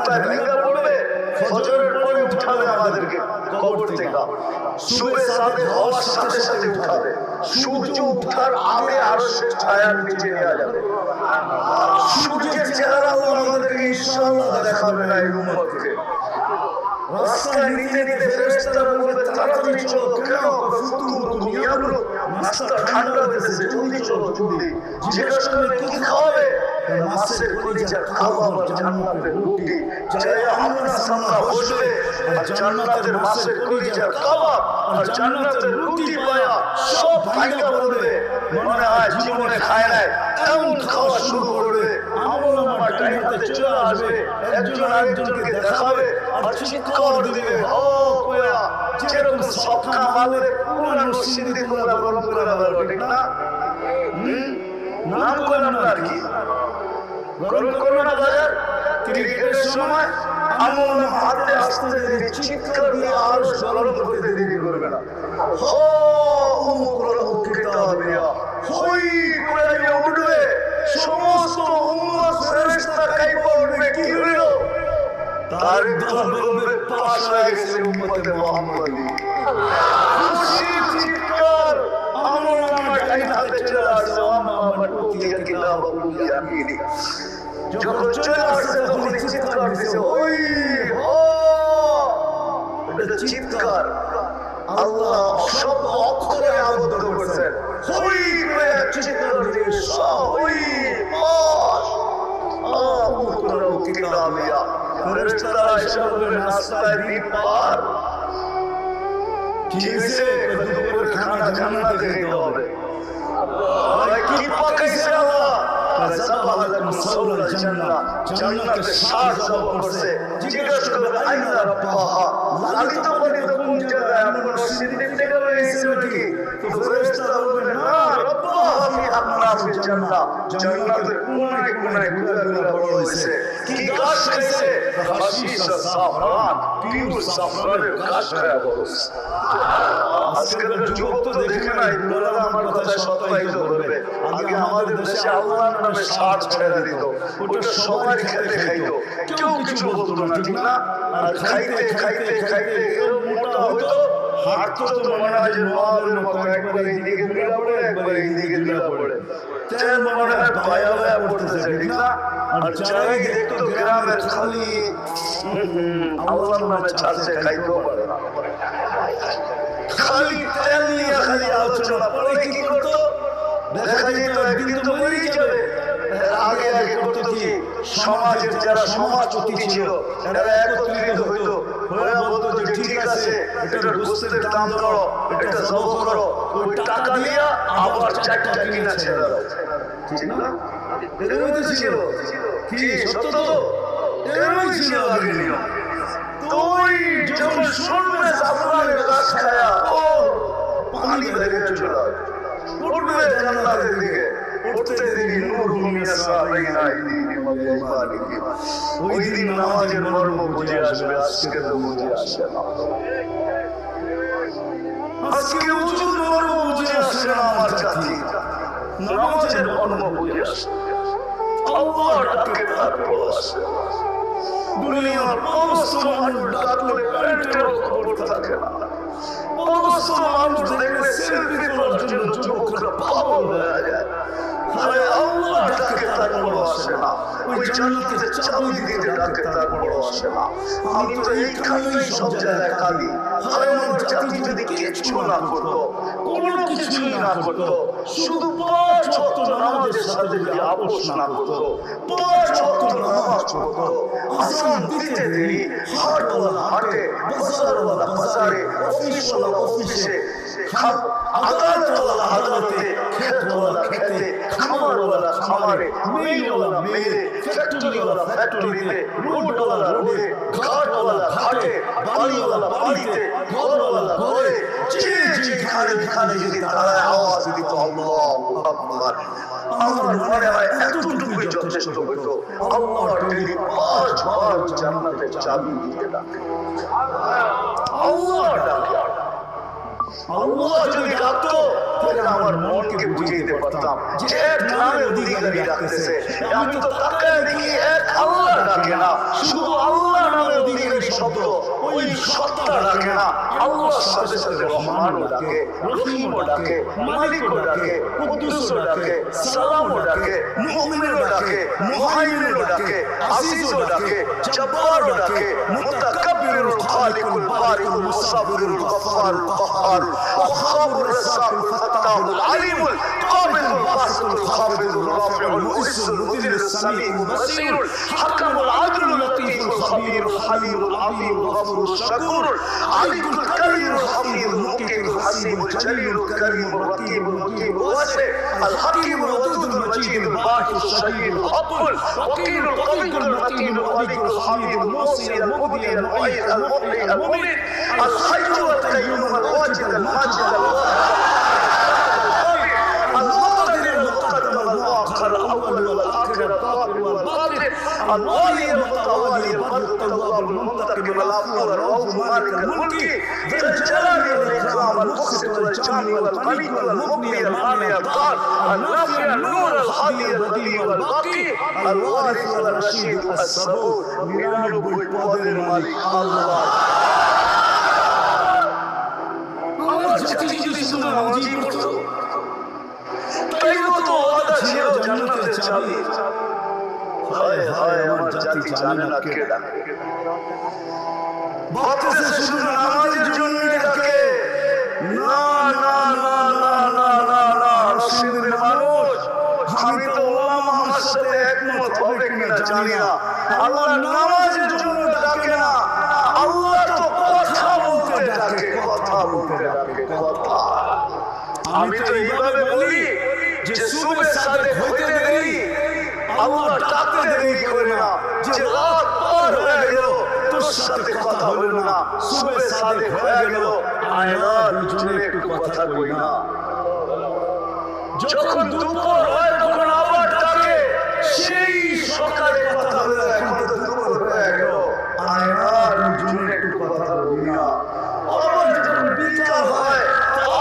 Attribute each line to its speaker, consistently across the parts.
Speaker 1: রাস্তায় ভেঙে পড়বে, ফজরের পরে উঠাবে আমাদেরকে কবর থেকে, সুবে সাদেক হওয়ার সাথে সাথে উঠাবে, সূর্য উঠার আগে আরশের ছায়ার নিচে নিয়ে যাবে। সূর্যের চেহারা আল্লাহ আমাদেরকে ইনশাআল্লাহ দেখাবে না এই উম্মতকে। রাস্তায় নিতে নিতে ফেরেশতারা বলবে তাড়াতাড়ি চলো, কেন? নাস্তা ঠান্ডা হয়েছে, জলদি চলো জলদি। জিজ্ঞাসা করবে কি খাওয়াবে? মাছের কলিজার কাবাব আর জান্নাতের রুটি। যারা আমরা সামনে বসবে আর জান্নাতের মাছের কলিজার কাবাব আর জান্নাতের রুটি পায়া সব ভাইগা বলবে মনে হয় জীবনে খায় নাই, এমন খাওয়া শুরু করবে। আমলনামা ডাইন হাতে চলে আসবে, একজন আরেকজনকে দেখাবে আর চিৎকার দিবে ও কোয়া, যেরকম সবকা মালের পুরান সিন্ধি তোমরা গরম করে বলবো, ঠিক না? নাম করলাম না আর কি, গরম করবো না বাজার। ক্রিকেটের সময় আমলনামা হাতে আসতে দেরি, চিৎকার দিয়ে আরো গরম করতে দেরি করবে না। হো উমুক রহুক কিতাবিয়া, হই করে উঠবে, সমস্ত উম্মত ফেরেশতা কাইপা উঠবে। কি হইল? তার দল বলবে পাশ হয়ে গেছে উম্মতে মুহাম্মাদি। খুশির চিৎকার, আমলনামা ডাইন হাতে চলে আসছে, আমার উতিয়া কিতাবাহু বিয়ামিনি। যখন চলে আসছে তখন চিৎকার দিছে, ওই হো, এটা চিৎকার। আল্লাহ সব অক্ষরে আবদ্ধ করেছেন, হই করে চিৎকার দিয়েছে, ওই পাশ আমুক রহুক কিতাবিয়া। ফেরেশতারা এসে বলবে রাস্তায় দ্বীপ পার। কি হয়েছে? দুপুরের খানা জান্নাতে খেতে হবে। কি পাকাইছে আল্লাহ? জান্নাতের শাক জবাব করছে। জিজ্ঞাসা করবে আইনা রাব্বাহা, লালিত পালিত কোন জায়গায়? আমি কোন সিদ্দিক থেকে রয়েছে নাকি? তো ফেরেশতারা বলবে না, রাব্বাহা ফি আকনাফিল জান্নাহ, জান্নাতের কোনায় কোনায় ঘুরে ঘুরে বড় হয়েছে। কি গাছ খাইছে? হাশিশ সাফরান, পিওর সাফরানের গাছ খায়া বড় হয়েছে। আজকালকার যুবক তো দেখে নাই, বুড়ারা আমার কথায় সত্যায়িত করবে। আগে আমাদের দেশে আল্লাহর নামে ষাট ছেড়ে দিত, ওটা সবাই খেতে খাইতো, কেউ কিছু বলতো না, ঠিক না? আর খাইতে খাইতে খাইতে মোটা হইতো, হাঁটতো তো মনে হয় যে নবাবের মতো, একবার এইদিকে দুলা পড়ে একবার এইদিকে দুলা পড়ে, তেল মনে হয় বায়া বায়া পড়তেছে, ঠিক না? আর যারাই দেখতো গ্রামের খালি আল্লাহর নামে ছাড়ছে, খাইতেও পারে না, খালি তেল নিয়ে খালি আলোচনা। পরে কি করতো? দেখা যেত একদিন তো মরেই যাবে। আগে আগে করতো কি, সমাজের যারা সমাজপতি ছিল এরা একত্রিত হইতো, হয়ে বলতো যে ঠিক আছে এটার গোস্তের দাম করো, এটা জব করো, ওই টাকা দিয়া আবার চারটা কিনা ছেড়ে দাও, ঠিক না? এরকমই তো ছিল। কি সত্য তো? এরকমই ছিল আগের নিয়ম। তুই যখন শুনবে জাফরানের গাছ খায়া ও পানি ভেঙে চলে উঠবে জান্নাতের দিকে, উঠতে দিবি নূর মিয়াসা বাইনা আইদিহিম ওয়া বিআইমানিহিম। ওই দিন নামাজের মর্ম বুঝে আসবে, আজকে তো বুঝে আসে না। আজকে উজুর মর্ম বুঝে আসে না আমার জাতি, নামাজের মর্ম বুঝে আসে, আল্লাহর ডাকে তারপর আসে। দুনিয়ার সমস্ত মানুষ ডাকলে প্যান্টেরও খবর থাকে না, সমস্ত মানুষ দেখলে সেলফি তোলার জন্য যুবকরা পাগল হয়ে যায়। আরে আল্লাহ ডাকে তারপর আসে না, ওই জান্নাতের চাবি দিতে ডাকে তারপর আসে না। আমি তো এইখানেই সব জায়গায় কাঁদি। আরে আমার জাতি যদি কিচ্ছু না করতো, কোনো কিছুই না করতো, শুধু 5 ওয়াক্ত নামাজের সাথে যদি আপোষ না করতো, 5 ওয়াক্ত নামাজ পড়তো, আসান দিতে দেরি, হাটওয়ালা হাটে, বাজারওয়ালা বাজারে, অফিসওয়ালা অফিসে, আদালতওয়ালা আদালতে, ক্ষেতওয়ালা খেতে, খামারওয়ালা খামারে, মিলওয়ালা মিলে, ফ্যাক্টরিওয়ালা ফ্যাক্টরিতে, রোডওয়ালা রোডে, ঘাটওয়ালা ঘাটে, বাড়িওয়ালা বাড়িতে, ঘরওয়ালা ঘরে, যে যেখানে যদি দাঁড়ায় আওয়াজ দিত আল্লাহু আকবার, আমার মনে হয় এতটুকুই যথেষ্ট হইতো। আল্লাহ ডেলি 5 বার জান্নাতের চাবি দিতে ডাকে। আল্লাহ ডাকে, আল্লাহ যদি ডাকতো তাহলে আমার মনকে বুঝিয়ে দিতে পারতাম যে এক নামে অধিকারী ডাকতেছে। আমি তো তাকায় দেখি এক আল্লাহ ডাকে না, শুধু আল্লাহ শব্দ ওই সত্তা ডাকে না, আল্লাহর সাথে সাথে রহমানও ডাকে, রহিমও ডাকে, মালিকও ডাকে, কুদ্দুসও ডাকে, সালামও ডাকে, মুমিনও ডাকে, মুহাইমিনও ডাকে, আজিজও ডাকে, জব্বারও ডাকে, মুতাকাব্বিরুল খালিকুল বারিকুল মুসাব্বিরুল গফফারুল কাহ্হারুল ওয়াহ্হাবুর রাজ্জাকুল ফাত্তাহুল আলিমুল কাবিলুল বাসিতুল খাফিদুর রাফিউল মুইসুল মুদিরুস সামিউল বাসীরুল হাকামুল আদলুল লতীফুল খাবীরুল হালিমুল আযীমুল গফুরুশ শাকুরুল আলিমুল কারীমুল হাফিজুল মুকিরুল হাসিবুল জলিলুল কারীমুর রকিবুল মুকিরুল ওয়াসি আল হাকীমুল ওয়াদুদুল মজিদুল বাকিস শাহীদুল হকুল ওয়াকিলুল কবিয়ুল মতিনুল ওয়ালিকুল হামিদুল মুসি আল মুবদি আল মুঈদ আল মুহয়ি আল মুমীত আল হাইয়্যু আল কাইয়্যুম আল ওয়াজিদ আল মাজিদ আল الأول والآخر الظاهر والباطن الوالي المتوالي البر التواب المنتقم العفو الرؤوف مالك الملك ذي الجلال والإكرام المقسط والجامع والغني والمغني المانع الضار النافع النور الهادي البديع والباقي الوارث والرشيد الصبور নিরানব্বই পদের মালিক আল্লাহ। আমার জাতি যদি শুনে নামাজি পড়তো তাইও তো ওয়াদা ছিল জান্নাতের চাবি। হায় হায় আমার জাতি জানে না কে ডাকে, ভাবতেছে শুধু নামাজের জন্যই ডাকে। না না না না না না না নসিবের মানুষ, আমি তো ওলামা আমার সাথে একমত হবে কিনা জানি না। আল্লাহ নামাজের জন্য ডাকে না, আল্লাহ তো কথা বলতে ডাকে, কথা বলতে ডাকে, কথা। আমি তো এইভাবে বলি যে সুবে সাদেক হইতে দেরি, আল্লাহ ডাকতে দেরি করে না। যে রাত পার হয়ে গেল তোর সাথে কথা হলো না, সুবে সাদেক হয়ে গেল, আয়না দুজনে একটু কথা কই না। যখন দুপুর হয় তখন আবার ডাকে, সেই সকালে কথা হলো, এখন তো দুপুর হয়ে গেল, আয়না দুজনে একটু কথা বলি না। আবার যখন বিকাল হয়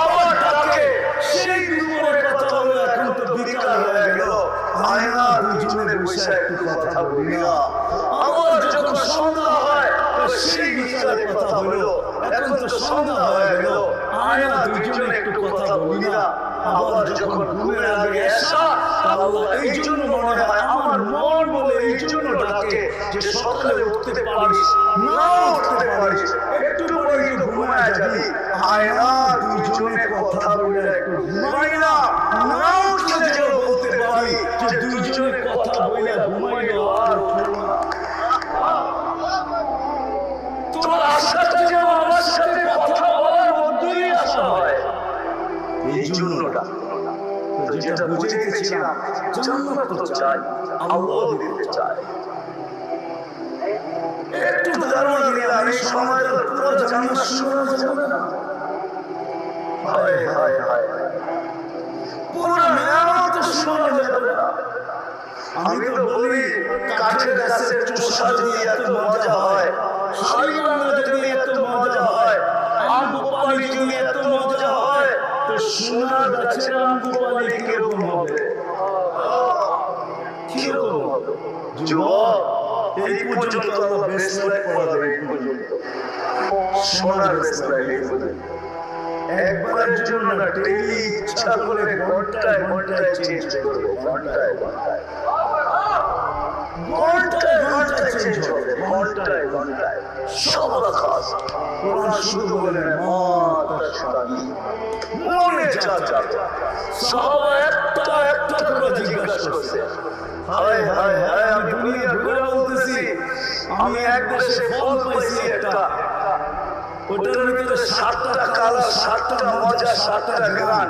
Speaker 1: আবার ডাকে, সেই দুপুরে কথা হলো, এখন তো বিকাল হয়ে গেল, আয়না দুজনে বসে একটু কথা বলি না। আবার যখন সন্ধ্যা হয় সেই বিকালে কথা হলো, এখন তো সন্ধ্যা হয়ে গেল, আয়না দুজনে একটু কথা বলি না। আবার যখন ঘুমের আগে এসা, আল্লাহ এই জন্য মনে হয়, আমার মন বলে এই জন্য ডাকে যে সকালে উঠতে পারিস না উঠতে পারিস, একটু পরে একটু ঘুমায় যাবি, আয়না দুজনে কথা বলে একটু ঘুমাই না, না উঠলে যেন বলতে পারি যে দুজনে কথা বলে ঘুমাইল আর উঠলো না। তোর আশাটা যেন আমার সাথে কথা বলার মধ্যেই আসা হয়, এই জন্য ডাক। যেটা বুঝেছিলাম, জান্নাত তো চাই, আল্লাহ দিতে চাই। একটু ধারণা দিলাম, এই সমাজের পুরো জান্নাত শোনা যাবে না। হায় হায় হায়, পুরো নিয়ামত শোনা যাবে না। আমি তো বলি কাঠের গাছের চোষা যদি এত মজা হয়, হারিবাংলা যদি এত মজা হয়, আম্বুপালি যদি এত মজা হয়, তো সোনার গাছের আম্বুপালি কিরকম হবে? কিরকম হবে? যুবক, এই পর্যন্ত আল্লাহ বেসলাইট পড়া দেবে, এই পর্যন্ত সোনার বেসলাইট, এই পর্যন্ত একবারের জন্য না, ডেইলি ইচ্ছা করে ঘন্টায় ঘন্টায় চেঞ্জ করবে, ঘন্টায় ঘন্টায় ঘন্টায় ঘন্টায় চেঞ্জ হবে, ঘন্টায় ঘন্টায় সব খাস। কোরআন শুধু বলে মা তাশতাহি, মনে যা চাচ্ছে। সাহাবা একটা একটা করে জিজ্ঞাসা করছে, হায় হায় হায়, আমি দুনিয়া ঘুরে বলতেছি, আমি এক দেশে ফল পাইছি একটা, ওটার ভিতরে 7টা কালার, 7টা মজা, 7টা গান।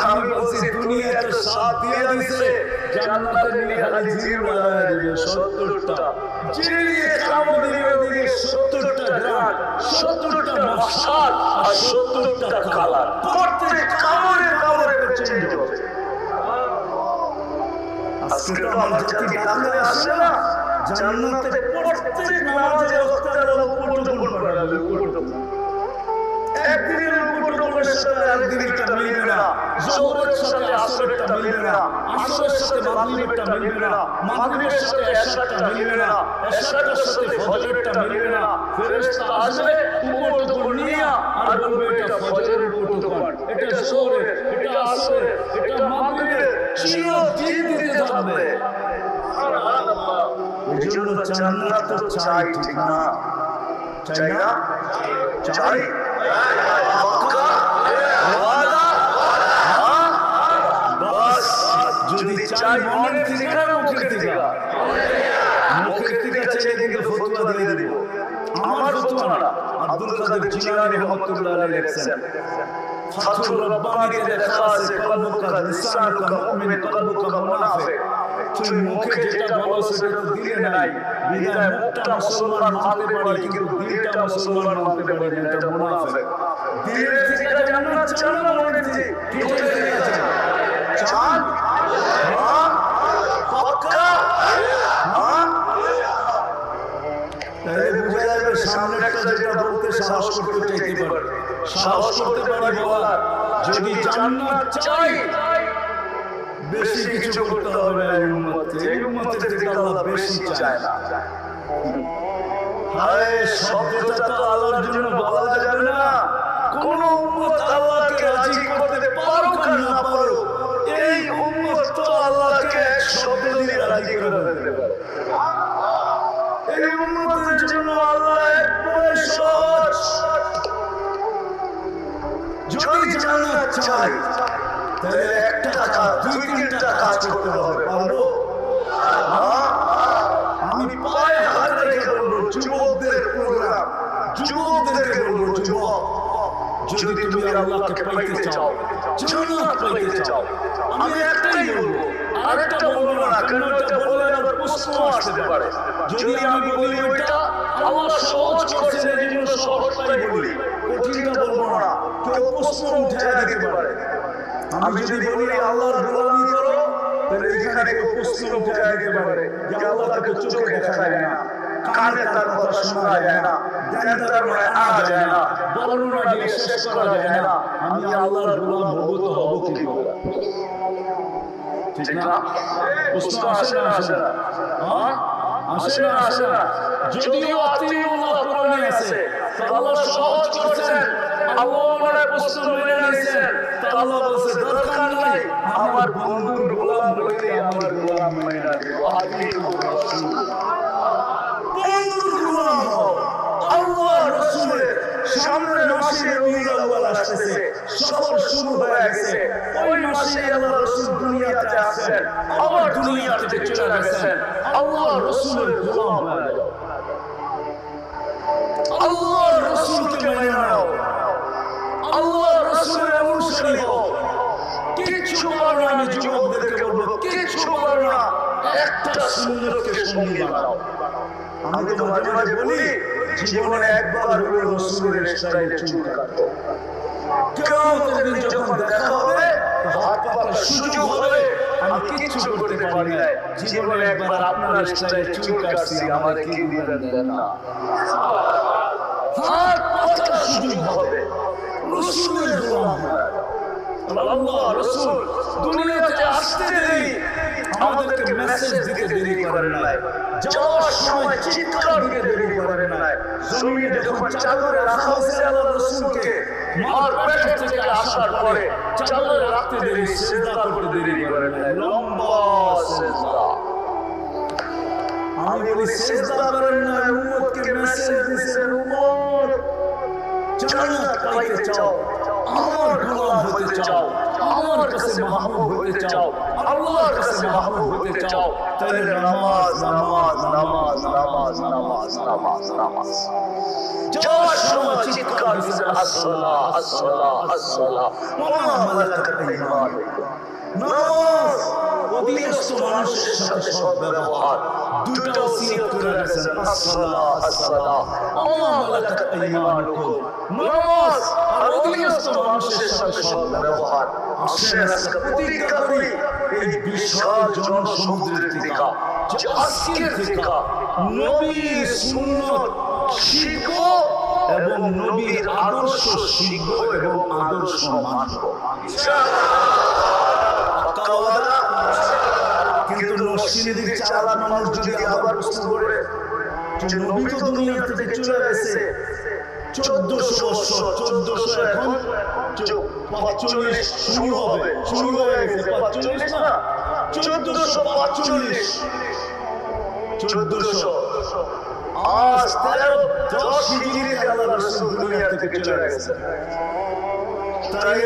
Speaker 1: আমি বলছি দুনিয়া তো সাথ দিয়ে দিছে, জান্নাতের নিয়ে খালি জিভ লাগায় দিবে 70টা, জিরিয়ে কামড় দিবে দিবে 70টা গান, 70টা মশাল আর 70টা কালার, প্রত্যেক কামড়ে কামড়ে চেঞ্জ হবে। আজকে তো আমার জাতি ডাকলে আসে না, জান্নাতে প্রত্যেক নামাজের ওয়াক্তের উপর পড়াবে, একদিনের উপর সাথে আরেকদিনেরটা মিলবে না, যোহরের সাথে আসরেরটা মিলবে না, আসরের সাথে মাগরিবেরটা মিলবে না, মাগরিবের সাথে এশারটা মিলবে না, এশারের সাথে ফজরেরটা মিলবে না, ফেরেশতা আসবে উপর উপর নিয়ে আর বলবে এটা ফজরের উপর দোকান, এটা জোহরের, এটা আসরের, এটা মাগরিবের, চিরদিন দিতে থাকবে। সুবহানাল্লাহ। এই জন্য জান্নাত তো চাই, ঠিক না? চাই না? চাই। পাক্কা ওয়াদা। বাস যদি চাই মনের থেকে না মুখের থেকে? মুখের থেকে চাইলে কিন্তু ফতোয়া দিয়ে দেব। আমার ফতোয়া না, আব্দুল কাদের জিলানী রাহমাতুল্লাহ আলাইহি লিখছেন, ফাতুর রব্বানিতে লেখা আছে কলবুকা লিসানুকা মুমিন কলবুকা মুনাফিক। তুমি মুখে যেটা বলো সেটা তো দিলে নাই, বিদায় মুখটা মুসলমান মানতে পারি কিন্তু দিলটা মুসলমান মানতে পারি না, এটা মুনাফিক। দিলের থেকে জান্নাত চান না মনের থেকে? কি থেকে চান? হ্যাঁ পাক্কা। হ্যাঁ তাহলে বুঝা যাবে সামনে একটা যেটা বলতে সাহস করতে চাইতে পারে, সাহস করতে পারি বলার, যদি জান্নাত চাই বেশি কিছু করতে হবে না। এই উম্মতে, এই উম্মতের থেকে আল্লাহ বেশি চায় না। হায় শব্দটা তো আল্লাহর জন্য বলা যাবে না। কোন উম্মত আল্লাহকে রাজি করতে পারো কি না পারো, এই উম্মত তো আল্লাহকে এক শব্দ দিয়ে রাজি করে দিতে পারে। এই উম্মতের জন্য আল্লাহ একবারে সহজ। যদি জান্নাত চাই তাহলে একটা কাজ, দুই তিনটা কাজ করতে হবে। পারবো? আমি পায়ে হাত রেখে বলবো, যুবকদের প্রোগ্রাম, যুবকদেরকে বলবো, যুবক যদি তুমি আল্লাহকে পাইতে চাও, জান্নাত পাইতে চাও, আমি একটাই বলবো, আরেকটা বলবো না, কারণ এটা বললে আবার প্রশ্ন আসতে পারে। যদি আমি বলি ওইটা আল্লাহ সহজ করছেন এই জন্য সহজটাই বলি, কঠিনটা বলবো না, কেউ প্রশ্ন উঠে দিতে পারে। আমি যদি বলি আল্লাহর গোলামি করো, তাহলে এখানে কেউ প্রশ্ন উঠে দিতে পারে যে আল্লাহকে চোখে দেখা যায় না, কানে তার কথা শোনা যায় না, ধ্যান ধারণায় আনা যায় না, বর্ণনা দিয়ে শেষ করা যায় না, আমি আল্লাহর গোলাম হব তো হব কি করে? ঠিক না? প্রশ্ন আসে না আসে না? হ্যাঁ আসে না আসে না? যদিও আতিউল্লাহ কোরআনে আছে, তো আল্লাহ সহজ করছেন, আল্লাহ ওনার প্রশ্ন মেনে নিয়েছেন, তো আল্লাহ বলছে দরকার নাই, আমার বন্ধুর গোলাম হইলে আমার গোলাম মেনে নিও। আতিউল্লাহ বন্ধুর গোলাম হও। আল্লাহ রাসূলের সামনের মাসে রবিউল আউয়াল আসতেছে, সফর শুরু হয়ে গেছে, ওই মাসে আল্লাহ রাসূল দুনিয়াতে আসেন, আবার দুনিয়া থেকে চলে গেছেন। আল্লাহ রাসূলের গোলাম হয়ে যাও, আল্লাহ রাসূলকে মেনে নাও, আল্লাহ রাসূলের অনুসারী হও। কিচ্ছু বলো না, আমি যুবকদেরকে বলবো, কিচ্ছু বলো না, একটা সুন্নতকে সঙ্গী বানাও। আমি তো মাঝে মাঝে বলি, জীবনে একবার হলো রাসূলের স্টাইলে চুল কাটবো। কিয়ামতের দিন যখন দেখা হবে, হাত পাতার সুযোগ হবে, আমি কিচ্ছু করতে পারি না, জীবনে একবার আপনার স্টাইলে চুল কাটছি, আমারে কি দিবেন দেন না? হাত পাতার সুযোগ হবে, রাসূলের গোলাম হবে। আল্লাহ রাসূল দুনিয়াতে আসতে দেরি, আমাদেরকে মেসেজ দিতে দেরি করেন নাই, যাওয়ার সময় চিৎকার দিতে দেরি করেন নাই। জমিনে যখন চাদরে রাখা হয়েছে আল্লাহ রাসূলকে, মার পেট থেকে আসার পরে চাদরে রাখতে দেরি, সিজদা করতে দেরি করেন নাই, লম্বা সিজদা। আমি বলি সিজদা করেন না, উম্মতকে মেসেজ দিয়েছেন, উম্মত জান্নাত পাইতে চাও, আমার গোলাম হতে চাও, আমার কাছে মাহবুব হতে চাও, আল্লাহর কাছে মাহবুব হতে চাও, তাহলে নামাজ নামাজ নামাজ নামাজ নামাজ নামাজ নামাজ। যাওয়ার সময় চিৎকার দিছে আসসালাহ আসসালাহ আসসালাহ ওয়া মা মালাকাত আইমানুকুম। নামাজ অধীনস্থ মানুষের সাথে সদ্ব্যবহার, দুটো ওসিয়ত করে গেছেন, আসসালাহ আসসালাহ ওয়া মা মালাকাত আইমানুকুম। নামাজ আর অধীনস্থ মানুষের সাথে সদ্ব্যবহার। আসেন আজকে প্রতিজ্ঞা করি এই বিশাল জনসমুদ্রের থেকে, যে আজকের থেকে নবীর সুন্নাত শিখব এবং নবীর আদর্শ শিখব এবং আদর্শ মানব। কিন্তু নরসিংদীর চালাক মানুষ যদি আবার প্রশ্ন করে যে নবী তো দুনিয়া থেকে চলে গেছে 1400 বছর, 1400 এখন 45 শুরু হবে, শুরু হয়ে গেছে 45 না 1445, 1400 আজ 13-10 হিজরিতে আল্লাহ রাসূল দুনিয়া থেকে চলে গেছে। তাই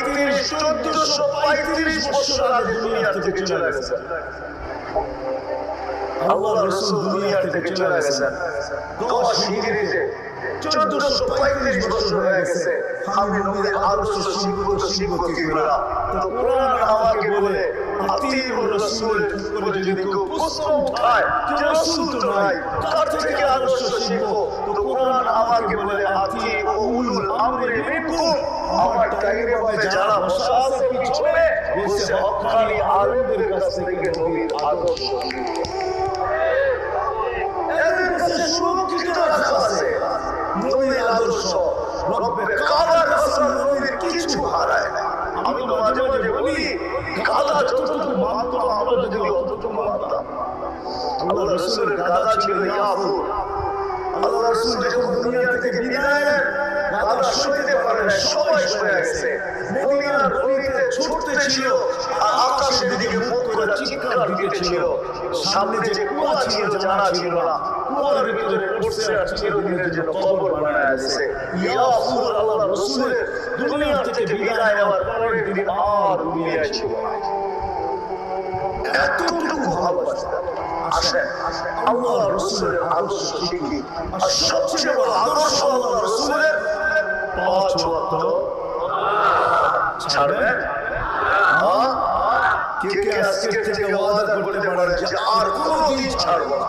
Speaker 1: 1435 বছর আগে দুনিয়া থেকে চলে গেছে আল্লাহ রাসূল দুনিয়া থেকে চলে গেছেন 10 হিজরিতে। 1435 বছর হয়ে গেছে আমি নবীর আদর্শ শিখব কি করে? তো কোরআন আমাকে বলে আতিউর রাসূল করে যদি কেউ প্রশ্ন উঠায় যে রাসূল তো নাই, কার থেকে আদর্শ শিখব? তো কোরআন আমাকে বলে আতিউল আমরি মিনকুম, আমার টাইমে ভাবে যারা বসে আছে পিছনে বসে হক্কানি আলেমদের কাছ থেকে নবীর আদর্শ এদের কাছে সুরক্ষিত রাখা আছে। নবীর আদর্শ রব্বে কাবার কসম নবীর কিছু হারায় না। আমি তো মাঝে মাঝে বলি গাদা যতটুকু মানত আমরা যদি অতটুকু মানতাম। আল্লাহ রাসূলের গাদা ছিল ইয়াফুর। আল্লাহ রাসূল যখন দুনিয়া থেকে বিদায় নেন গাদা সইতে পারে না, সবাই সরে গেছে। মদিনার গলিতে ছুটতে ছিল আর আকাশের দিকে মুখ করে চিৎকার দিতেছিল। সামনে যে কুয়া ছিল জানা ছিল না, কুয়ার ভিতরে পড়ছে আর চিরদিনের জন্য কবর বানায় দিয়েছে। ইয়াফুর আল্লাহ রাসূলের দুনিয়া থেকে বিদায় নেওয়ার পরের দিন আর দুনিয়ায় ছিল না। এতটুকু ভালোবাসা। আসেন আল্লাহ রাসূলের আদর্শ শিখি। আর সবচেয়ে বড় আদর্শ আল্লাহ রাসূলের 5 ওয়াক্ত ছাড়বেন। কে কে আজকে থেকে ওয়াদা করতে পারেন যে আর কোনোদিন ছাড়ব না?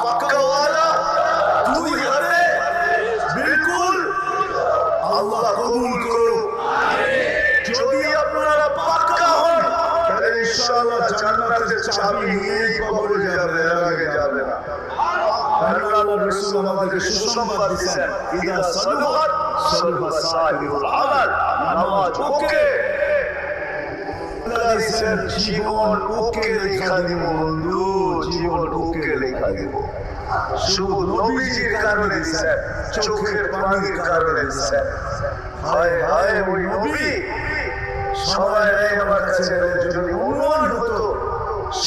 Speaker 1: পাক্কা ওয়াদা, 2 হাতে বিলকুল। আল্লাহ কবুল করুন। যদি আপনারা পাক্কা হন তাহলে ইনশাআল্লাহ জান্নাতের চাবি নিয়েই কবরে যাবে, এর আগে যাবে না। আল্লাহ রাসূল আমাদেরকে সুসংবাদ দিয়েছেন, ইদা সালুহাত সালুহা সাহিবুল আমাল। নামাজ ওকে, জীবন ওকে লেখা দিব বন্ধু, জীবন ওকে লেখা দিব। শুধু নবীজির কারণে দিয়েছেন, চোখের পানির কারণে দিয়েছেন। হায় হায় ওই নবী সবাই আমার কাছে যদি অনুমান হতো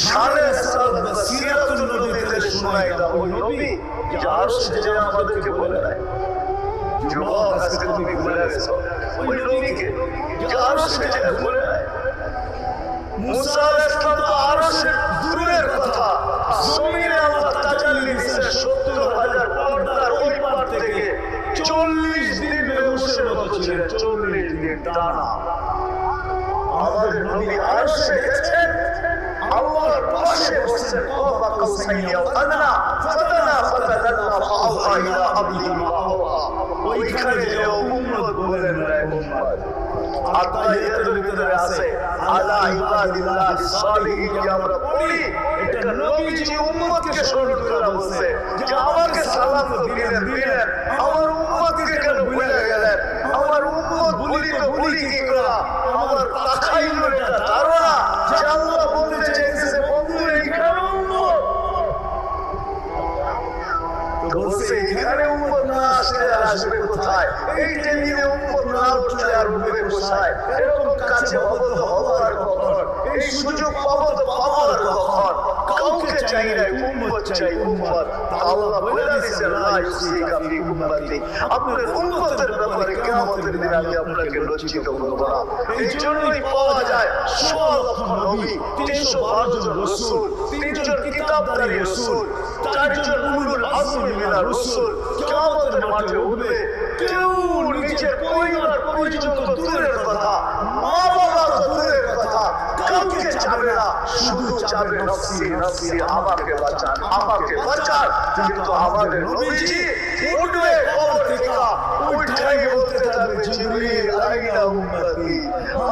Speaker 1: শানে সালাত বা সিরাতুল নবী থেকে শোনাইতাম ওই নবী যে আরশে যে আমাদেরকে বলে দেয় যুবক আজকে তুমি ভুলে গেছো ওই নবীকে যে আরশে যে বলে দেয়। মুসা আলাইহিস সালাম তো আরশে দূরের কথা, জমিনে আল্লাহ তাজাল্লি দিয়েছে ৭০,০০০ পর্দার ওই পার থেকে ৪০ দিন বেহুশের মতো ছিলেন, ৪০ দিন টানা। আমাদের নবী আরশে গেছেন, আল্লাহর পাশে বসেন, কাবা কাউসাইন আও আদনা ফাতানা ফাতাদাল্লা ফাআওহা ইলা আবদিহি মা আওহা। ওইখানে যে উম্মত বলেন রে উম্মত আতাহিয়াতের ভিতরে আছে আলা ইবাদিল্লাহিস সালিহিন যে আমরা পড়ি, এটা নবীজি উম্মতকে স্মরণ করে বলছে যে আমাকে সালাম তো দিলেন, আমার উম্মতকে কেন ভুলে গেলেন? আমার উম্মত ভুলি তো ভুলি কি করে? আমার তাকাইল এটা ধারণা যে আল্লাহ বলতে চেয়েছে বন্ধু এইখানে উম্মত তো বলছে এখানে উম্মত না আসলে আসবে কোথায়? এই টেবিলে উম্মত না উঠলে আর উঠবে কোথায়? এরকম কাছে হবো তো হবো আর কখন? এই সুযোগ পাবো তো পাবো আর কখন? কাউকে চাই না, উম্মত চাই উম্মত। আল্লাহ বলে দিয়েছেন লা ইউসিকা ফি উম্মতি, আপনার উম্মতের ব্যাপারে কিয়ামতের দিনে আমি আপনাকে লজ্জিত করব না। এই জন্যই পাওয়া যায় ১৬ লক্ষ নবী, ৩১২ জন রাসূল, ৩ জন কিতাবধারী রাসূল, ৪ জন উলুল আজমি মিনার রাসূল কিয়ামতের মাঠে উঠবে। কেউ নিজের পরিবার পরিজন তো দূরের কথা, মা বাবা তো দূরের কথা, কাউকে চাবে না, শুধু চাবে নফসি নফসি, আমাকে বাঁচান আমাকে বাঁচান। কিন্তু আমাদের নবীজি উঠবে কবর থেকে, উঠাই বলতে থাকবে জিবরিল আইনা উম্মতি,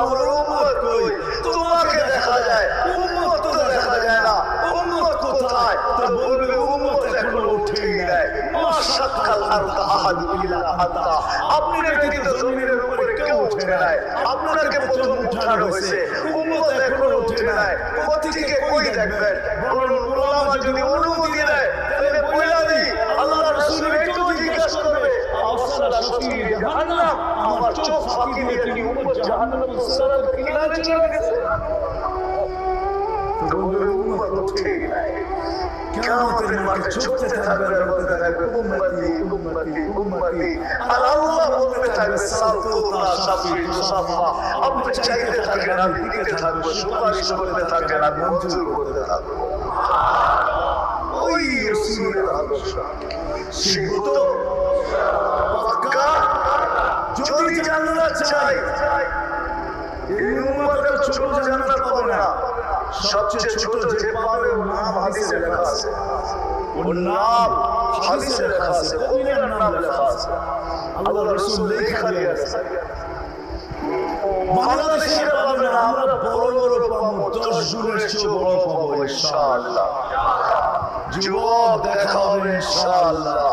Speaker 1: আমার উম্মত কই? তোমাকে দেখা যায়, উম্মত তো দেখা যায় না, উম্মত কোথায়? তো বলবে উম্মত এখনো উঠেই নাই। মাশাক্কাল আরদা আহাদু ইল্লা আনতা, আপনি ব্যতীত জমিনের উপরে কেউ উঠে নাই, আপনাকে প্রথম উঠানো হয়েছে, উম্মত এখনো উঠে নাই। কোথা থেকে কই দেখবেন? বলুন উলামা যদি অনুমতি দেয় তাহলে আমার চোখ ফাঁকি দিয়ে তিনি উম্মত জাহান্নামের সিরাতের কিনারে চলে গেছে। তো বলবে উম্মত ঠিক নাই, কিয়ামতের মাঠে ছুটতে থাকবে আর বলতে থাকবে উম্মতি উম্মতি উম্মতি, আর আল্লাহ বলতে থাকবে সালতুনা শাফিউ সাফা, আপনি চাইতে থাকেন আমি দিতে থাকবো, সুপারিশ করতে থাকেন আমি মঞ্জুর করতে থাকবো। ওই রাসূলের আদর্শ শিখবো তো পাক্কা। যদি জান্নাত চাই, এই উম্মত ছোট জান্নাত পাবে না, সবচেয়ে ছোট যে পাবে ওর নাম হাদিসে লেখা আছে, ওর নাম হাদিসে লেখা আছে, কবিরের নাম লেখা আছে, আল্লাহ রাসূল লেখা দিয়েছে। বাংলাদেশে পাবে না, আমরা বড় বড় পাবো, 10 গুণের চেয়ে বড় পাবো ইনশাআল্লাহ। যুবক দেখা হবে ইনশাআল্লাহ।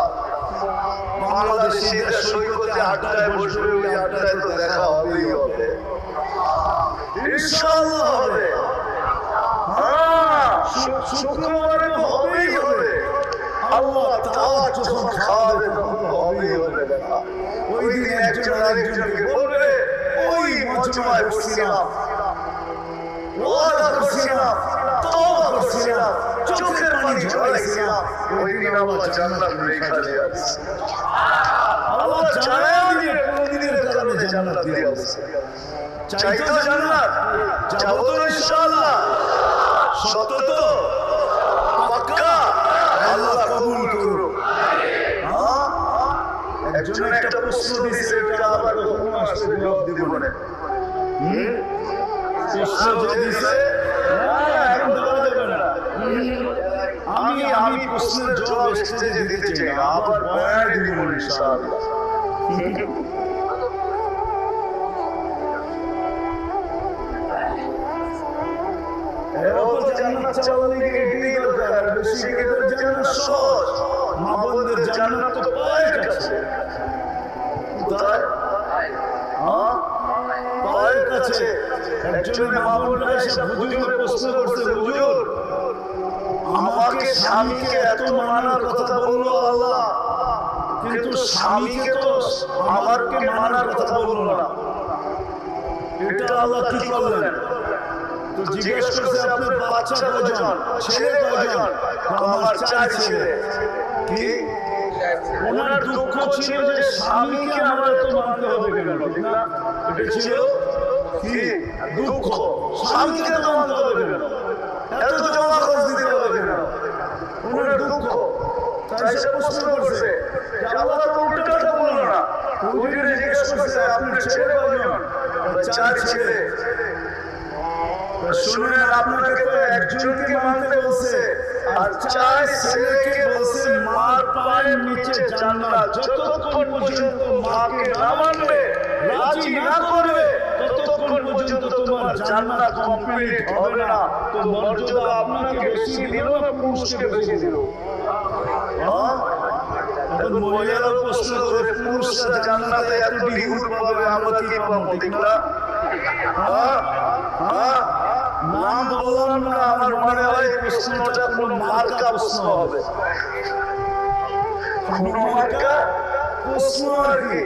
Speaker 1: বাংলাদেশিরা সৈকতে আড্ডায় বসবে, ওই আড্ডায় তো দেখা হবেই হবে ইনশাআল্লাহ হবে। শুক্রবারে তো হবেই হবে, আল্লাহ দাওয়াত যখন খাওয়াবে তখন হবেই হবে দেখা। ওই দিন একজন আরেকজনকে বলবে ওই মজমায় বসছিলাম, ওয়াদা করছিলাম, তওবা করছিলাম, চোখের পানি ঝরাইছিলাম, ওই দিন আল্লাহ জান্নাত রেখা দিয়েছে। আল্লাহ জানায় দিবে কোনদিনের কারণে জান্নাত দিয়েছে। চাই তো জান্নাত, যাবো তো ইনশাআল্লাহ। সত্য তো পাক্কা, আল্লাহ কবুল করুন। একজন একটা প্রশ্ন দিয়েছে, এটা আবার কখনো আসলে জবাব দিব না। প্রশ্ন যে দিয়েছে এখন দেওয়া যাবে না। আমি প্রশ্নের জবাব স্টেজে দিতে চাই না, আবার বয়ানে দিব ইনশাআল্লাহ। জান্নাত চাওয়ার লিগে এটাই দরকার, বেশি করে জান্নাত সহজ, মা বোনদের জান্নাত তো পায়ের কাছে। কোথায়? পায়ের কাছে। একজন মা বোনরা এসে হুজুরের প্রশ্ন করছে, হুজুর আমাকে স্বামীকে এত মানার কথা বললো আল্লাহ, কিন্তু স্বামীকে তো আমাকে মানার কথা বললো না, এটা আল্লাহ কি করলেন? তো জিজ্ঞেস করছে আপনার বাচ্চা কয়জন, ছেলে কয়জন? আমার 4 ছেলে। কি ওনার দুঃখ ছিল যে স্বামীকে আমার তো মানতে হবে কেন, ঠিক না? এটা ছিল কি দুঃখ, স্বামীকে তো মানতে হবে কেন, এত জমা খরচ দিতে হবে কেন, ওনার দুঃখ। তাই সে প্রশ্ন করছে যে আল্লাহ তো উল্টোটা বললো না। হুজুরে জিজ্ঞেস করছে আপনার ছেলে কয়জন? 4 ছেলে। শুনেন, আপনাকে তো একজনকে মানতে বলছে, আর 4 ছেলেকে বলছে মার পায়ের নিচে জান্নাত। যতক্ষণ পর্যন্ত মাকে না মানবে, রাজি না করবে, ততক্ষণ পর্যন্ত তোমার জান্নাত কমপ্লিট হবে না। তো মর্যাদা আপনাকে বেশি দিল না পুরুষকে বেশি দিল? এখন মহিলারা প্রশ্ন করে পুরুষরা জান্নাতে এত ডিহুর পাবে, আমরা কি পাবো, ঠিক না? নাম বললাম না, আমার মনে হয় প্রশ্নটা কোন মার্কা প্রশ্ন হবে, কোন মার্কা প্রশ্ন আর কি।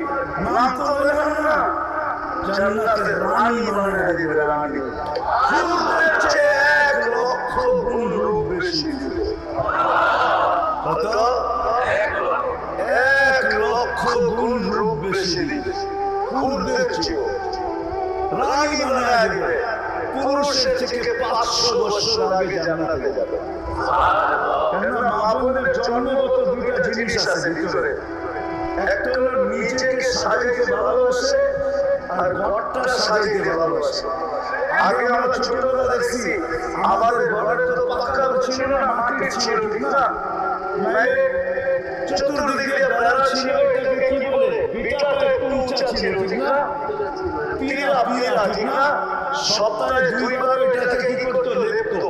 Speaker 1: নাম তো বললাম না, জান্নাতের রানী বানিয়ে দিবে, রানী। ফুলের চেয়ে 1 লক্ষ গুণ রূপ বেশি দিবে। কত? 1 লক্ষ গুণ রূপ বেশি দিবে, ফুলের চেয়ে রানী বানিয়ে দিবে। পুরুষের থেকে 500 বছর আগে জান্নাতে যাবে। কেননা মা বোনের জন্মগত 2টা জিনিস আছে ভিতরে, একটা হলো নিজেকে সাজাইতে ভালোবাসে, আর ঘরটা সাজাইতে ভালোবাসে। আগে আমরা ছোটবেলা দেখছি আমাদের ঘরটা তো পাকা ছিল না, মাটির ছিল, ঠিক না? চতুর্দিকে বেড়া ছিল, এটাকে কি বলে, বিটাটা একটু উঁচা ছিল, ঠিক না? পিলা পিলা, ঠিক না? সপ্তাহে 2 বার এটাকে কি করতো, লেপতো,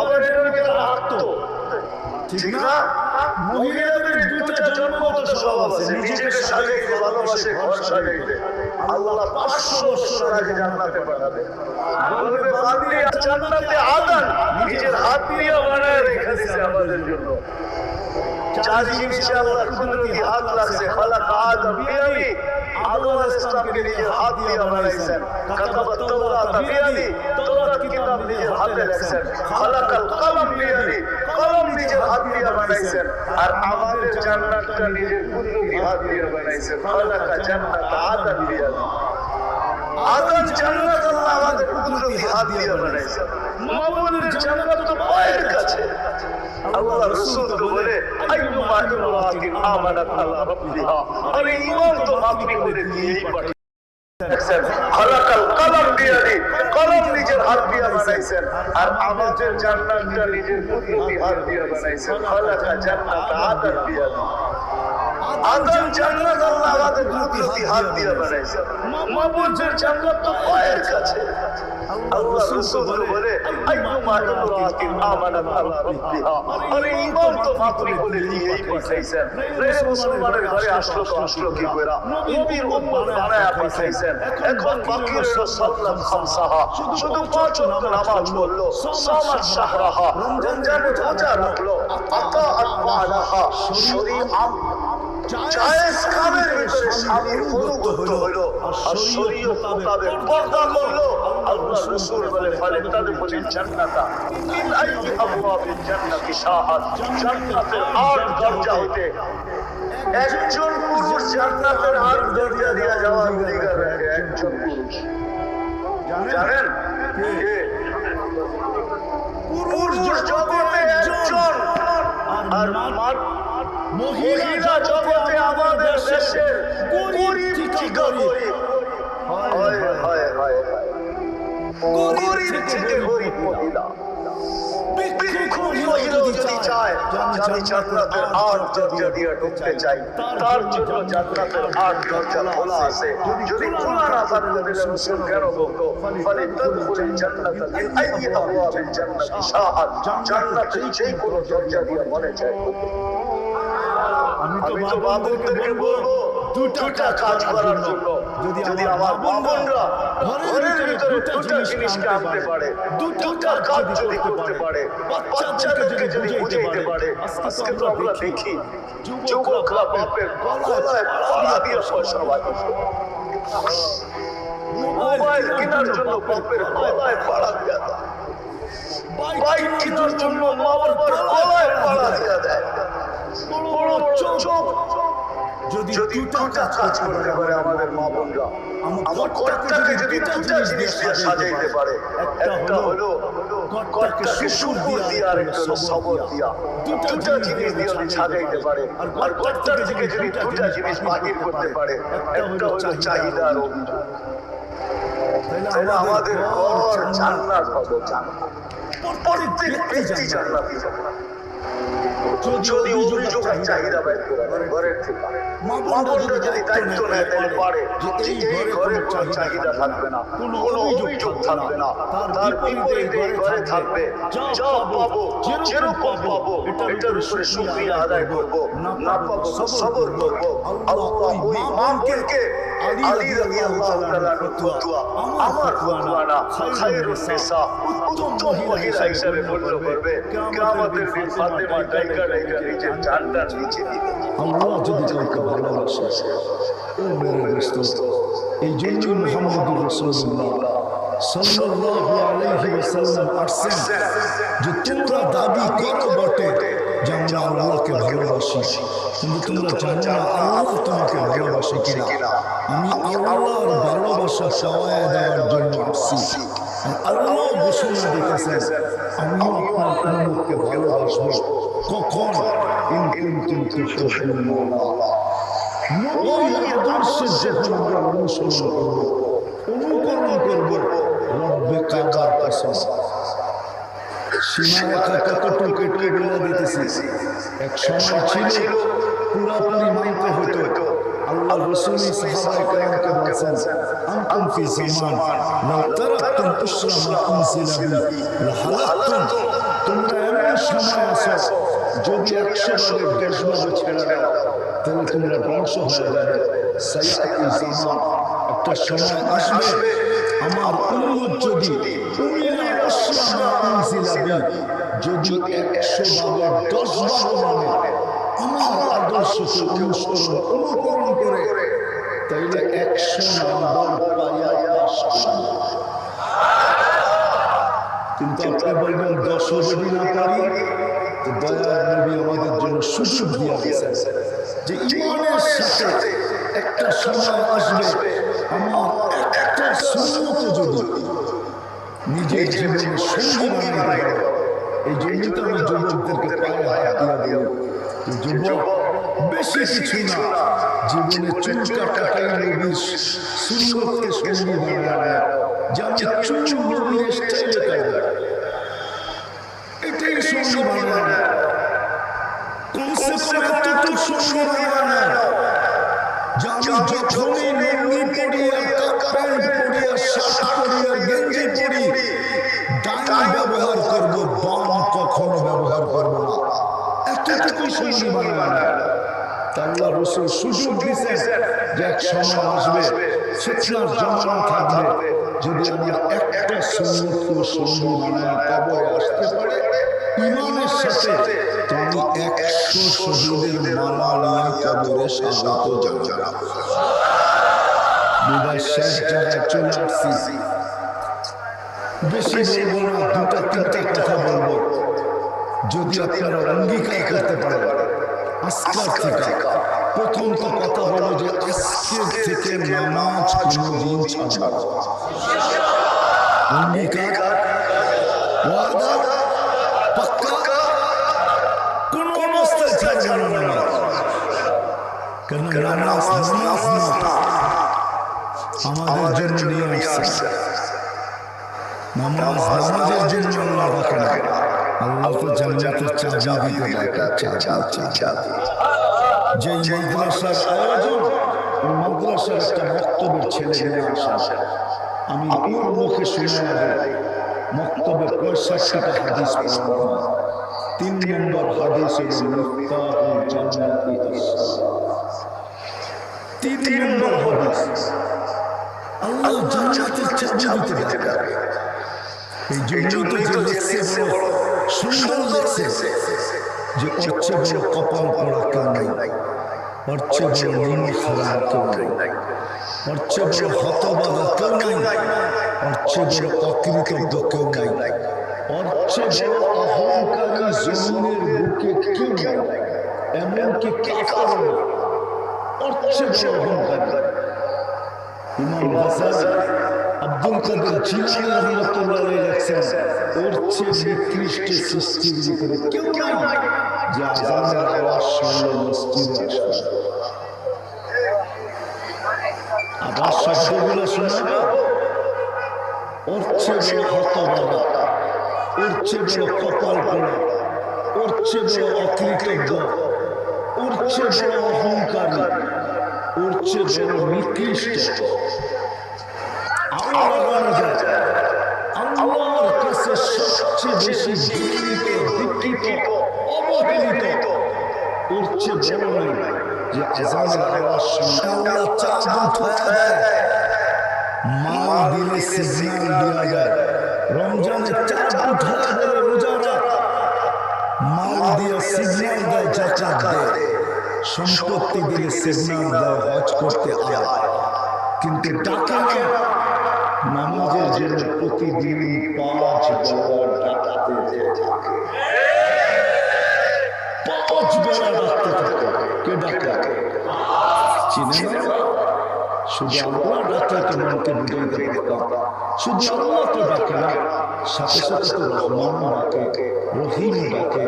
Speaker 1: আবার এটাকে রাখতো, ঠিক না? মহিলাদের 2টা জন্মগত স্বভাব আছে, নিজেকে সাজাইতে ভালোবাসে, ঘর সাজাইতে। আল্লাহ 500 বছর আগে জান্নাতে পাঠাবে, বলবে বান্দি জান্নাতে আদান নিজের হাত দিয়ে বানায় রেখে দিয়েছে আমাদের জন্য। 4 জিনিসে আল্লাহ কুদরতি হাত লাগছে, খালাক আদম বিয়ামি, আদম আলাইহিস সালামকে নিজের হাত দিয়ে বানাইছেন কাতাবাত তাওরাত বিয়াদি তাওরাত কিতাব নিজের হাতে লেখছেন খালাকাল কলম বিয়াদি কলম নিজের হাত দিয়ে বানাইছেন আর আমাদের জান্নাতটা নিজের কুদরতি হাত দিয়ে বানাইছেন খালাকা জান্নাত আদম বিয়াদি আদম জান্নাত আল্লাহ আমাদের কুদরতি হাত দিয়ে বানাইছেন মামুনের জান্নাত তো পায়ের কাছে আল্লাহ রাসূল তো বলে আইয়ুমা ইমরাতিন আমানাত আলা রাব্বিহা আর ঈমান তো আপনি করে দিয়েই পাঠিয়েছেন খালাকাল কলম বিয়াদি কলম নিজের হাত দিয়ে বানাইছেন আর আমাদের জান্নাতটা নিজের কুদরতি হাত দিয়ে বানাইছেন খালাকা জান্নাত আদম বিয়াদি আদম জান্নাত আল্লাহ আমাদের কুদরতি হাত দিয়ে বানাইছেন মামুনের জান্নাত তো পায়ের কাছে আল্লাহ রাসূল বলে আইয়ুমা ইমরাতিন আমানাত আলা রাব্বিহা আর ঈমান তো আপনি করে দিয়েই পাঠাইছেন রে মুসলমানের ঘরে আসলো কি কইরা নবীর উম্মত বানায়া পাঠাইছেন এখন বাকি রইল সাল্লাত খামসাহা শুধু পাঁচ ওয়াক্ত নামাজ পড়লো সামাত শাহরাহা রমজানে রোজা রাখলো আতাআত ওয়ালাহা শরীআত জায়েজ কামের ভিতরে স্বামীর অনুগত হইল আর শরীয়ত মোতাবেক পর্দা করলো আল্লাহ রাসূল বলে ফালাতাদখুলিল জান্নাতা মিন আইয়ি আবওয়াবিল জান্নাতি শাহাদ জান্নাতের 8 দরজা হতে একজন পুরুষ জান্নাতের 8 দরজা দিয়ে যাওয়ার অধিকার রাখে একজন পুরুষ জানেন কে পুরুষ জগতে একজন আর মহিলা জগতে আমাদের দেশের গরিব থেকে গরিব হায় হায় হায় গরিব থেকে গরিব মহিলা ভিক্ষুক মহিলা যদি চায় আমি জান্নাতের 8 দরজা দিয়ে ঢুকতে চাই তার জন্য জান্নাতের 8 দরজা খোলা আছে যদি খোলা না থাকলে রাসূল কেন বলতো ফালাতাদখুলিল জান্নাতা মিন আইয়ি আবওয়াবিল জান্নাতি শাহাদ জান্নাতের যে কোনো দরজা দিয়ে মনে চায় আমি তো বাবুদেরকে বলবো দুটা কাজ করার জন্য যদি আমার বাবুরা ঘরের ভিতরে দুটা জিনিসকে আনতে পারে দুটা কাজ যদি করতে পারে বাচ্চাদেরকে যদি বুঝাইতে পারে আজকে তো আমরা দেখি যুবকরা বাপের গলায় পড়া দিয়ে পয়সা বাঁধে মোবাইল কেনার জন্য বাপের গলায় পড়া দিয়ে দেয় বাইক কেনার জন্য বাবার গলায় পড়া দিয়ে দেয় বড় চোখ যদি দুটা কাজ করতে পারে আমাদের মা বোনরা আমার ঘরটাকে যদি দুটা জিনিস দিয়ে সাজাইতে পারে একটা হলো ঘরটাকে সুন্দর দিয়ে আর একটা হলো সবর দিয়া দুটা জিনিস দিয়ে যদি সাজাইতে পারে আর ঘরটার থেকে যদি দুটা জিনিস বাহির করতে পারে একটা হলো চাহিদা আর অভিযোগ তাহলে আমাদের ঘর জান্নাত হবে জান্নাত প্রত্যেক ব্যক্তি জান্নাতি যদি অভিযোগ চাহিদা বের করে ঘরের থেকে মা বোনরা যদি দায়িত্ব নেয় তাহলে পারে যে এই ঘরের কোনো চাহিদা থাকবে না কোনো অভিযোগ থাকবে না তার বিপরীতে এই ঘরে থাকবে যা পাবো যেরকম পাবো এটার উপরে শুকরিয়া আদায় করবো না পাবো সবর করবো আল্লাহ ওই মা বোনকে আলী রাদিয়াল্লাহু তাআলার ফতোয়া আমার ফতোয়া না খায়রুন নিসা উত্তম মহিলা হিসেবে গণ্য করবে কিয়ামতের দিন ফাতেমা ডাইকা নিজের জানটা নিচে দিবে
Speaker 2: আল্লাহ যদি কাউকে ভালোবাসে ও মেরে দোস্ত এই জন্য মুহাম্মদুর রাসূলুল্লাহ সাল্লাল্লাহু আলাইহি ওয়াসাল্লাম আসছেন যে তোমরা দাবি করো বটে যে আমরা আল্লাহকে ভালোবাসি কিন্তু তোমরা জানো না আল্লাহ তোমাকে ভালোবাসে কিনা আমি আল্লাহর ভালোবাসা পাওয়া দেওয়ার জন্য আসছি আল্লাহ ঘোষণা দিতেছেন আমিও আপনার উম্মতকে ভালোবাসবো কখন কিন্তু নবীর আদর্শের যখন আমরা অনুকরণ করব রব্বে কাবার কসম সীমারেখা কতটুকু কেটে বলে দিতেছি এক সময় ছিল পুরাপুরি মানতে হতো আল্লাহ রাসূল সাহাবায়ে কেরামকে বলেছেন আনতুম ফি জামান লাউ তারাকতুম উশরা মা উনজিলা বি লাহালাকতুম তোমরা এমন সময় আছো যদি 100 ভাগের 10 ভাগ ছেড়ে দাও তাহলে তোমরা ধ্বংস হয়ে যাবে সায়াতি জামান একটা সময় আসবে আমার উম্মত যদি উমিনা উশরা মা উনজিলা বি যদি 100 ভাগের 10 ভাগ মানে আমার আদর্শকে অনুকরণ করে তাইলে 100 নাম্বার পাইয়া পাস করব। কিন্তু আপনি বলবেন 10 যদি না পারি, তো দয়ার নবী আমাদের জন্য সুযোগ দিয়ে দিয়েছেন যে ঈমানের সাথে একটা সময় আসবে আমার একটা সুন্নত যদি নিজের জীবনে সঙ্গী বানাতে পারে। এই জন্যই তো আমি যুবকদেরকে পায়ে হাত দিয়ে বলি, যুবক বেশি কিছু না, জীবনে চুল কাটাটাই নবীর সুন্নতকে সঙ্গী বানায়, যে আমি চুল নবীর স্টাইলে কাটবো, এটাই সঙ্গী বানায়। কমসে কম এতটুকু সঙ্গী বানায় যে আমি যখনই লুঙ্গি পরি আর প্যান্ট পরি আর শার্ট পরি আর গেঞ্জি পরি, ডান ব্যবহার করবো, বাম কখনো ব্যবহার করবো না। এতটুকু সঙ্গী বানায়। আল্লাহ রাসূল সুযোগ দিয়েছেন যে এক সময় আসবে, ফিতনার জামানা থাকবে, যদি আমরা একটা সুন্নতকে সঙ্গী বানায় কবরে আসতে পারে ঈমানের সাথে, তো আমি 100 শহীদের মালা নিয়ে কবরে স্বাগত জানাবো। বিদায় শেষ জায়গায় চলে আসছি, বেশি বলবো না, দুটা তিনটা কথা বলবো। যদি আপনারা অঙ্গীকার করতে পারেন আজকের থেকে, প্রথম তো কথা হলো যে আজকের থেকে নামাজ কোনোদিন ছাড়ব না। অঙ্গীকার, ওয়াদা, পাক্কা, কোন অবস্থায় ছাড়ব না। কারণ নামাজ না আমাদের জন্য নিয়ে আসছে, নামাজের জন্য আল্লাহ রাখে না। আল্লাহ তো জান্নাতের চাবি দিতে ডাকে, চাবি। যে মাদ্রাসার আয়োজন, ওই মাদ্রাসার একটা বক্তব্যের ছেলে নিয়ে আসা, আমি ওর মুখে শুনে বক্তব্যে 65টা হাদিস পড়ানো। 3 নম্বর হাদিস হলো মিফতাহুল জান্নাতি আস-সালাত। 3 নম্বর হাদিস, আল্লাহ জান্নাতের চাবি দিতে ডাকে। এই জন্যই তো যে লিখছে বড় সুন্দর লিখছে যে ওর চেয়ে বড় কপাল পড়া কেউ নাই, ওর চেয়ে বড় মন খারাপ কেউ নাই, ওর চেয়ে বড় হতবাগা কেউ নাই, ওর চেয়ে বড় অকৃতজ্ঞ কেউ নাই, ওর চেয়ে বড় অহংকারী জমিনের বুকে কেউ নাই, এমনকি কাফের ওর চেয়ে বড় অহংকারী। ইমাম হাসান আব্দুল কাদের জিলানী রাহমাতুল্লাহ আলাইহি লেখছেন, ওর চেয়ে নিকৃষ্ট সৃষ্টির ভিতরে কেউ নাই যে আযানের আওয়াজ শুনলে মসজিদে আসবে। আবার শব্দগুলো শোনাবে, ওর চেয়ে বড় হতভাগা, ওর চেয়ে বড় কপাল পোড়া, ওর চেয়ে বড় অকৃতজ্ঞ, ওর চেয়ে বড় অহংকারী, ওর চেয়ে বড় নিকৃষ্ট আল্লাহর কাছে সবচেয়ে বেশি ঘৃণিত, অবহেলিত, ওর চেয়ে বড় নাই যে আযানের আওয়াজ শুনে আল্লাহ চাঁদ উঠায় দেয়, মাল দিলে সিগন্যাল দেওয়া যায়। রমজানে চাঁদ উঠায় দেয় রোজারা, মাল দিয়ে সিগন্যাল দেয়, জাকাত দেয়, সম্পত্তি দিলে সিগন্যাল দেয়, হজ করতে আয়। কিন্তু ডাকে না, নামাজের জন্য প্রতিদিন 5 বার ডাকতে থাকে, 5 বার ডাকতে থাকে। কে ডাকে? চিনে না? শুধু আল্লাহ ডাকলে তো মনকে বুঝাইতে পারতাম। শুধু আল্লাহ তো ডাকে না, সাথে সাথে তো রহমান ডাকে, রহিম ডাকে,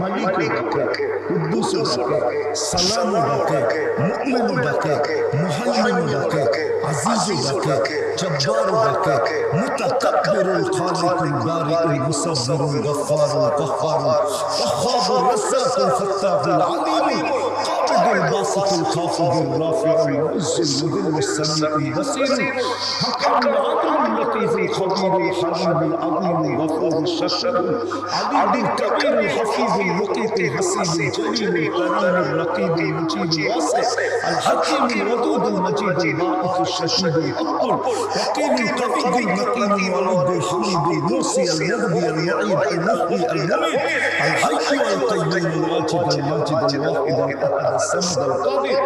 Speaker 2: মালিক ডাকে, কুদ্দুস ডাকে, সালাম ডাকে, মুমিন ডাকে, মুহাইমিন ডাকে, আজিজ ডাকে, জব্বার ডাকে, মুতাকাব্বিরুল খালিকুল বারিউল মুসাব্বিরুল গফফারুল কাহ্হারুল ওয়াহ্হাবুর রাজ্জাকুল ফাত্তাহুল আলীম قابض الباسط الخافض الرافع المعز المذل السميع البصير حكم العدل اللطيف الخبير الحليم العظيم الغفور الشكور علي الكبير الحفيظ اللطيف الحسيب الجليل الكريم الرقيب المجيد الواسع الحكيم الودود المجيد الباعث الشهيد الأبطل وكيل القوي المقيم الوليد الحميد الموصي المغني المعيد المحيي المميت الحي القيوم الواجد الماجد الواحد الأحد الصمد القادر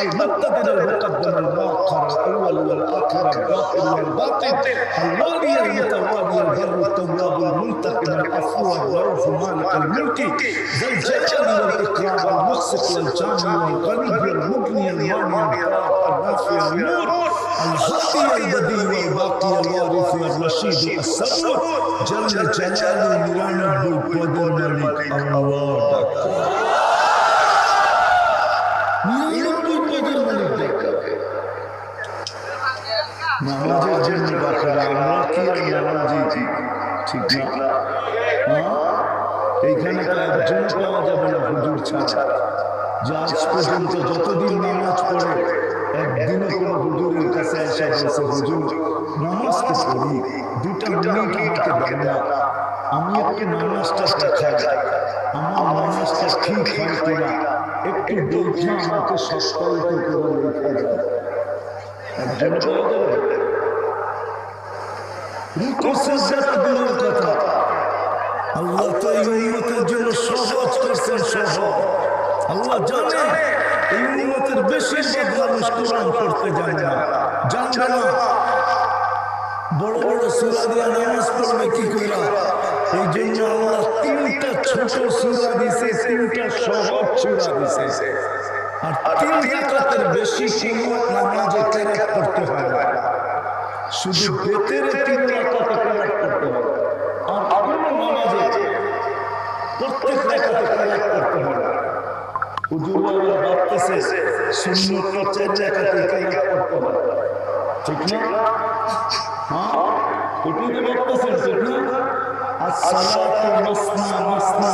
Speaker 2: المقتدر المقدم المؤخر الأول والآخر الظاهر والباطن الوالي المتوالي البر التواب المنتقم العفو الرؤوف مالك الملك ذا الجلال والإكرام المقسط والجامع والغني المغني المانع النافع النور الهادي البديع والباقي الوارث الرشيد الصبور جل جلاله نيرانব্বই পদের মালিক আল্লাহ নিরানব্বই পদের মালিক নামাজের জন্য বাকিরা আমরা কি আর নামাজি ঠিক না এইখানে তো একজন পাওয়া যাবে না হুজুর ছাড়া যে আজ পর্যন্ত যতদিন নামাজ পড়ে একদিনও কোনো হুজুরের কাছে এসে বলছে হুজুর নামাজ তো পড়ি 2টা মিনিট আমাকে দেন না আমি একটু নামাজটা দেখাই আমার নামাজটা ঠিক হয় কিনা একটু দেখে আমাকে সপ্তাহিত করে লেখা যায় একজন পাওয়া যাবে রুকু সিজদা দূরের কথা আল্লাহ তো এই উম্মতের জন্য সহজ করছেন সহজ আল্লাহ জানে এই উম্মতের বেশিরভাগ মানুষ কোরআন পড়তে জানে না বড় বড় সূরা দিয়ে নামাজ পড়বে কি কইরা এই জন্য আল্লাহ 3টা ছোট সূরা দিয়েছে 3টা সহজ সূরা দিয়েছে আর 3 রাকাতের বেশি সময় নামাজে কেরাত পড়তে হয় না শুধু বেতেরে 3 রাকাতে কেরাত পড়তে হয় আর কোনো নামাজে প্রত্যেক রাকাতে কেরাত পড়তে হয় হুজুররা বলতেছে সুন্নাত 4 রাকাতে কেরাত পড়তে হয় ঠিক না হ্যাঁ কোটিতে বলতেছেন ঠিক না as-salatu masna masna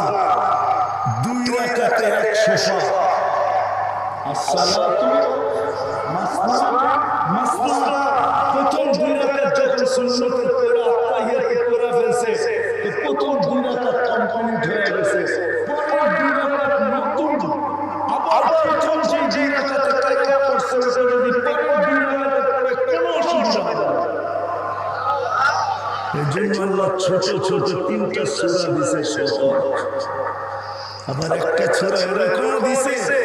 Speaker 2: 2 রাকাতে 100 as-salatu masna masna প্রথম 2 রাকাত যখন সুন্নতের পরে আত্তাহিয়াতে পড়া ফেলছে তো প্রথম 2 রাকাত কমপ্লিট হয়ে গেছে পরের 2 রাকাত নতুন আবার প্রথম যে রাকাতে কেরাত পড়ছে ওটা যদি পরের 2 রাকাতে পড়ে কোনো অসুবিধা হবে না এজন্য আল্লাহ ছোট ছোট 3টা সূরা দিয়েছে সহজ আবার একটা সূরা এরকম দিয়েছে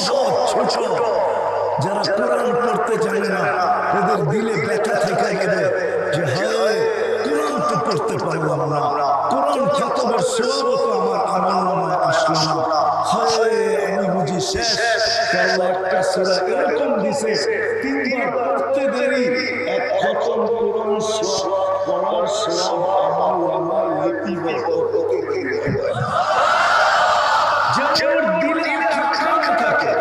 Speaker 2: সহজ ছোট যারা কোরআন পড়তে জানে না ওদের দিলে ব্যথা থেকে যাবে যে হায় কোরআন তো পড়তে পারলাম না কোরআন খতমের সওয়াব তো আমার আমলনামায় আসলো না হায় আমি বুঝি শেষ আল্লাহ একটা সূরা এরকম দিয়েছে 3বার পড়তে দেরি এক খতম কোরআন পড়ার সওয়াব আমার লিপিবদ্ধ হতে থাকে যার দিলে খানা থাকে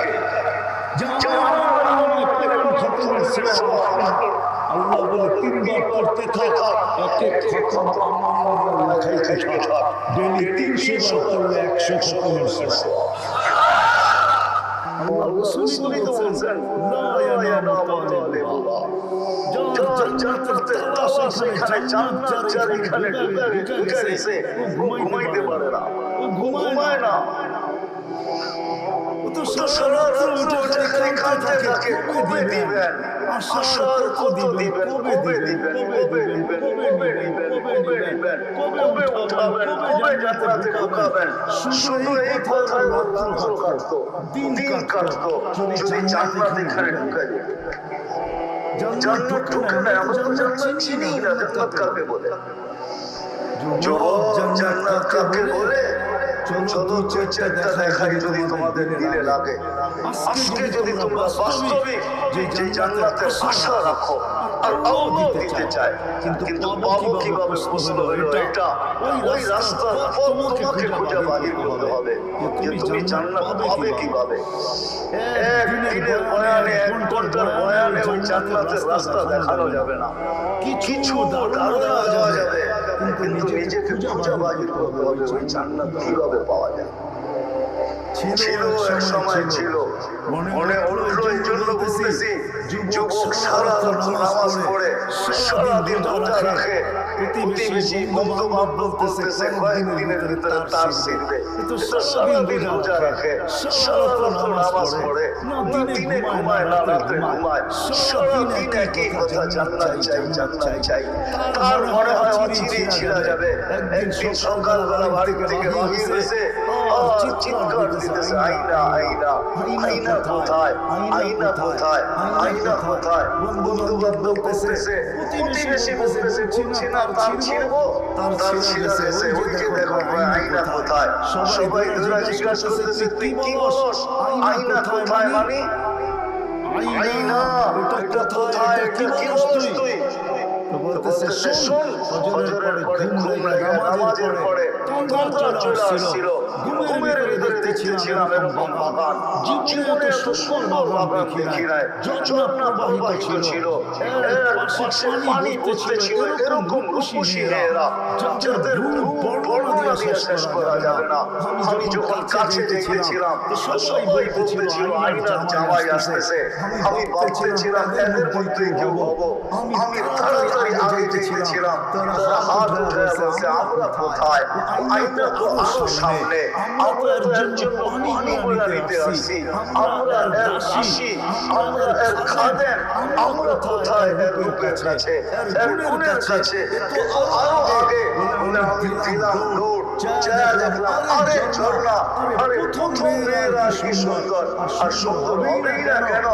Speaker 2: আল্লাহ বলে 3বার পড়তে থাক এক খতম আমার লেখাইতে থাক ডেইলি 300 বার পড়লে 100 খতমের সওয়াব আল্লাহ রাসূল বলেছেন লা ইয়ানামু তালিবুল্লাহ যার জান্নাতের তালাশ সেখানে জান্নাত যার এখানে ঢুকে গেছে ও ঘুমাইতে পারে না ও ঘুমায় না ও তো সারা রাত উঠে কাঁদতে থাকে কবে দিবেন আশার কত দিবেন কবে দিবেন কবে উঠাবেন কবে জান্নাতে ঢুকাবেন শুধু এই কথার মাত্র কাটতো দিন কাটতো যদি জান্নাত এখানে ঢুকে যেত জান্নাত ঢুকে না আমরা তো জান্নাত চিনি না জান্নাত কাকে বলে জান্নাত কাকে বলে চলো চেষ্টা দেখাই যদি তোমাদের দিলে লাগে আজকে যদি তোমরা বাস্তবিক যে জান্নাতের আশা রাখো আর আল্লাহ দিতে চায় কিন্তু পাবো কিভাবে প্রশ্ন হলো এটা ওই রাস্তার পথ তোমাকে খুঁজে বাহির করতে হবে যে তুমি জান্নাত পাবে কিভাবে একদিনের বয়ানে এক ঘন্টার বয়ানে ওই জান্নাতের রাস্তা দেখানো যাবে না কিছু ধারণা দেওয়া যাবে কিন্তু নিজেকে খুঁজে বাহির করতে হবে ওই জান্নাত কিভাবে পাওয়া যায় ছিল এক সময় ছিল মনে উঠলো এই জন্য বলতেছি যুবক সারা নামাজ পড়ে সারাদিন রোজা রাখে প্রতিবেশী বন্ধু বান্ধব বলতেছে কয়েকদিনের ভিতরে তার ছিঁড়বে সারাদিন রোজা রাখে সারা নামাজ পড়ে দিনে ঘুমায় না রাতে ঘুমায় সারাদিন একই কথা জান্নাত চাই জান্নাত চাই তার মনে হয় অচিরেই ছিঁড়া যাবে একদিন সকালবেলা বাড়ি থেকে বাহির হয়েছে
Speaker 1: চিৎকার দিতেছে আইনা আইনা আইনা কোথায় আইনা কোথায় আইনা কোথায় বন্ধু বান্ধব বলতেছে প্রতিবেশী বলতেছে বুঝছি না তার ছিড়বো তার ছিঁড়ে গেছে ওই যে দেখো আইনা কোথায় সবাই ধরে জিজ্ঞাসা করতেছে তুই কি বলস আইনা কোথায় মানে আইনা এটা কোথায় এটা কি বলস তুই বলতেছে শোন ফজরের পরে ঘুম লাগে নামাজের পরে তন্দ্রা চলে আসছিল ঘুমের ভিতরে দেখতেছিলাম এরকম বাগান জীবনে এত সুন্দর বাগান দেখি নাই ঝর্ণা প্রবাহিত ছিল এর পাশে পানি পড়তেছিল এরকম রূপসী মেয়েরা যাদের রূপ বর্ণনা দিয়ে শেষ করা যাবে না আমি যখন কাছে দেখেছিলাম সবাই বলতেছিল আইনার জামাই আসতেছে আমি ভাবতেছিলাম এদের মধ্যে কেউ হবো আমি তাড়াতাড়ি আগে যেতেছিলাম তারা হাত উঠে বলছে আমরা কোথায় আইনা তো আরো সামনে আমরা এর জন্য পানি বলে নিতে আসছি আমরা এর দাসী আমরা এর খাদেম আমরা কোথায় এর রূপের কাছে এর গুণের কাছে তো আরো আগে বলে আমি দিলাম দৌড় যা দেখলাম আরে ঝর্ণা আরে প্রথম মেয়েরা কি সুন্দর আর সুন্দর হবেই না কেন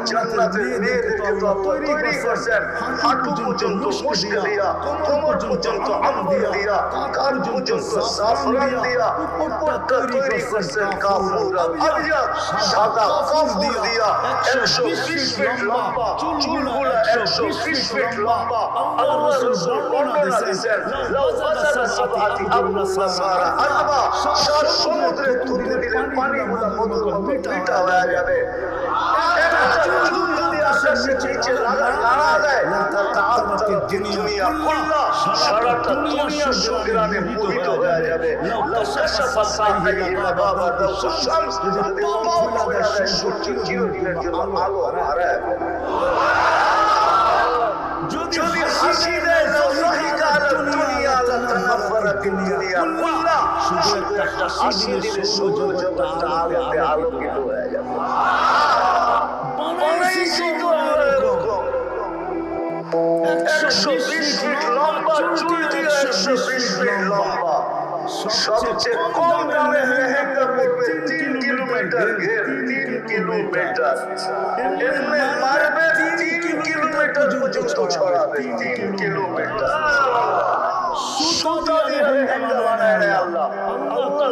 Speaker 1: জান্নাতের মেয়েদেরকে তো তৈরি করছেন হাঁটু পর্যন্ত মুস্ক দিয়া কোমর পর্যন্ত আঙ্গুর দিয়া কান পর্যন্ত জাফরান দিয়া উপরটা তৈরি করছেন কাফুর আর আবিয়াত সাদা কাফুর দিয়া 120 ফিট লম্বা চুলগুলো 120 ফিট লম্বা আল্লাহ রাসূল বর্ণনা দিয়েছেন লাউ বাজারা সাবাতি আবুল সারা আরবা সাত সমুদ্রে তুলে দিলে পানিগুলো মধুর মতো মিঠা হয়ে যাবে একটা চুল যদি আকাশে নিচে লাগা যায় তাআত্তার দুনিয়া কুল্লা সারাটা দুনিয়া সুগ্রানে মোহিত হয়ে যাবে লাউ কাশাফা সাইহি বাবা শামস যদি পাও খুলে দেয় চিরদিনের জন্য আলো হারায় যদি হাসি দেয় জহিকার দুনিয়া লাতানাফারাত দুনিয়া কুল্লা শুধু একটা হাসি দিলে সূর্য জগৎটা আলোতে আলোকিত হয়ে যাবে বানাইছি তো এরকম 120 ফিট লম্বা চুল দিয়ে 120 ফিট লম্বা সবচেয়ে কম দামে লেহেঙ্গা পড়বে 3 কিলোমিটার ঘের 3 কিলোমিটার এমনি মারবে 3 কিলোমিটার পর্যন্ত ছড়াবে 3 কিলোমিটার সুতা দিয়ে লেহেঙ্গা বানায় না আল্লাহ আল্লাহ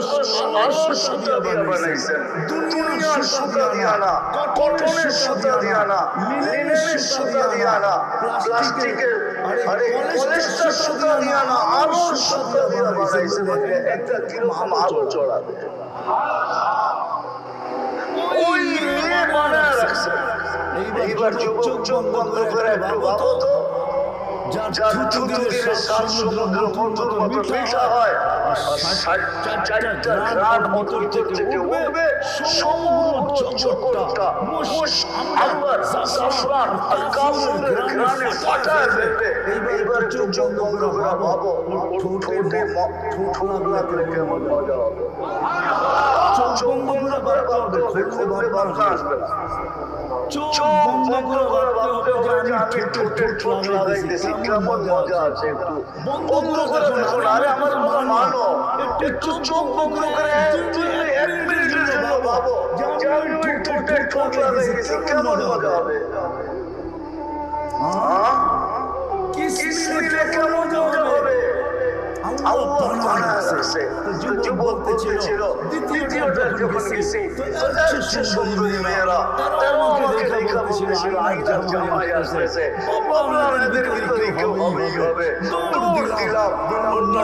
Speaker 1: সুতা দিয়ে বানাইছেন দুনিয়ার সুতা দিয়ে না কটনের সুতা দিয়ে না লিনেনের সুতা দিয়ে না প্লাস্টিকের আরে পলিস্টার সুতা দিয়ে না আরো সুতা দিয়ে বানাইছেন একটা কিরকম আলো চড়াবে ওই নিয়ে বানায় রাখছে এইবার যুবক চোখ বন্ধ করে একটু ভাবো তো যার থুতু দিলে সাত সমুদ্র মধুর মতো মিঠা হয় আর চারটা গ্রাম মধুর থেকে উঠবে সমুদ্র জগৎটা আল্লাহ জাফরান আর কাফুরের গ্রামে ফাটায় ফেলবে এইবার চোখ বন্ধ করে ভাবো ঠোঁটে লাগলে কেমন মজা হবে চোখ বন্ধ করে ভাবতে হবে খুললে ভাবনা আসবে না চোখ বন্ধ করে ভাবতে হবে যে আমি ঠোঁট লাগাইতেছি কেমন মজা আছে একটু বন্ধ করে দেখুন আরে আমার কথা মানো একটু চোখ বন্ধ করে এক মিনিটের জন্য ভাবো যে আমি ঠোঁটে ঠোঁট লাগাইতেছি কেমন মজা হবে কিস মিলে কেমন মজা হবে আল্লাহ বানায় রাখছে যুবক বলতেছিল দ্বিতীয়টা যখন গেছি তো সুন্দরী মেয়েরা তারা আমাকে দেখে বলতেছিল আইনার জামাই আসতেছে বাবা আমাদের ভিতরে কেউ হবেই হবে দৌড় দিলাম না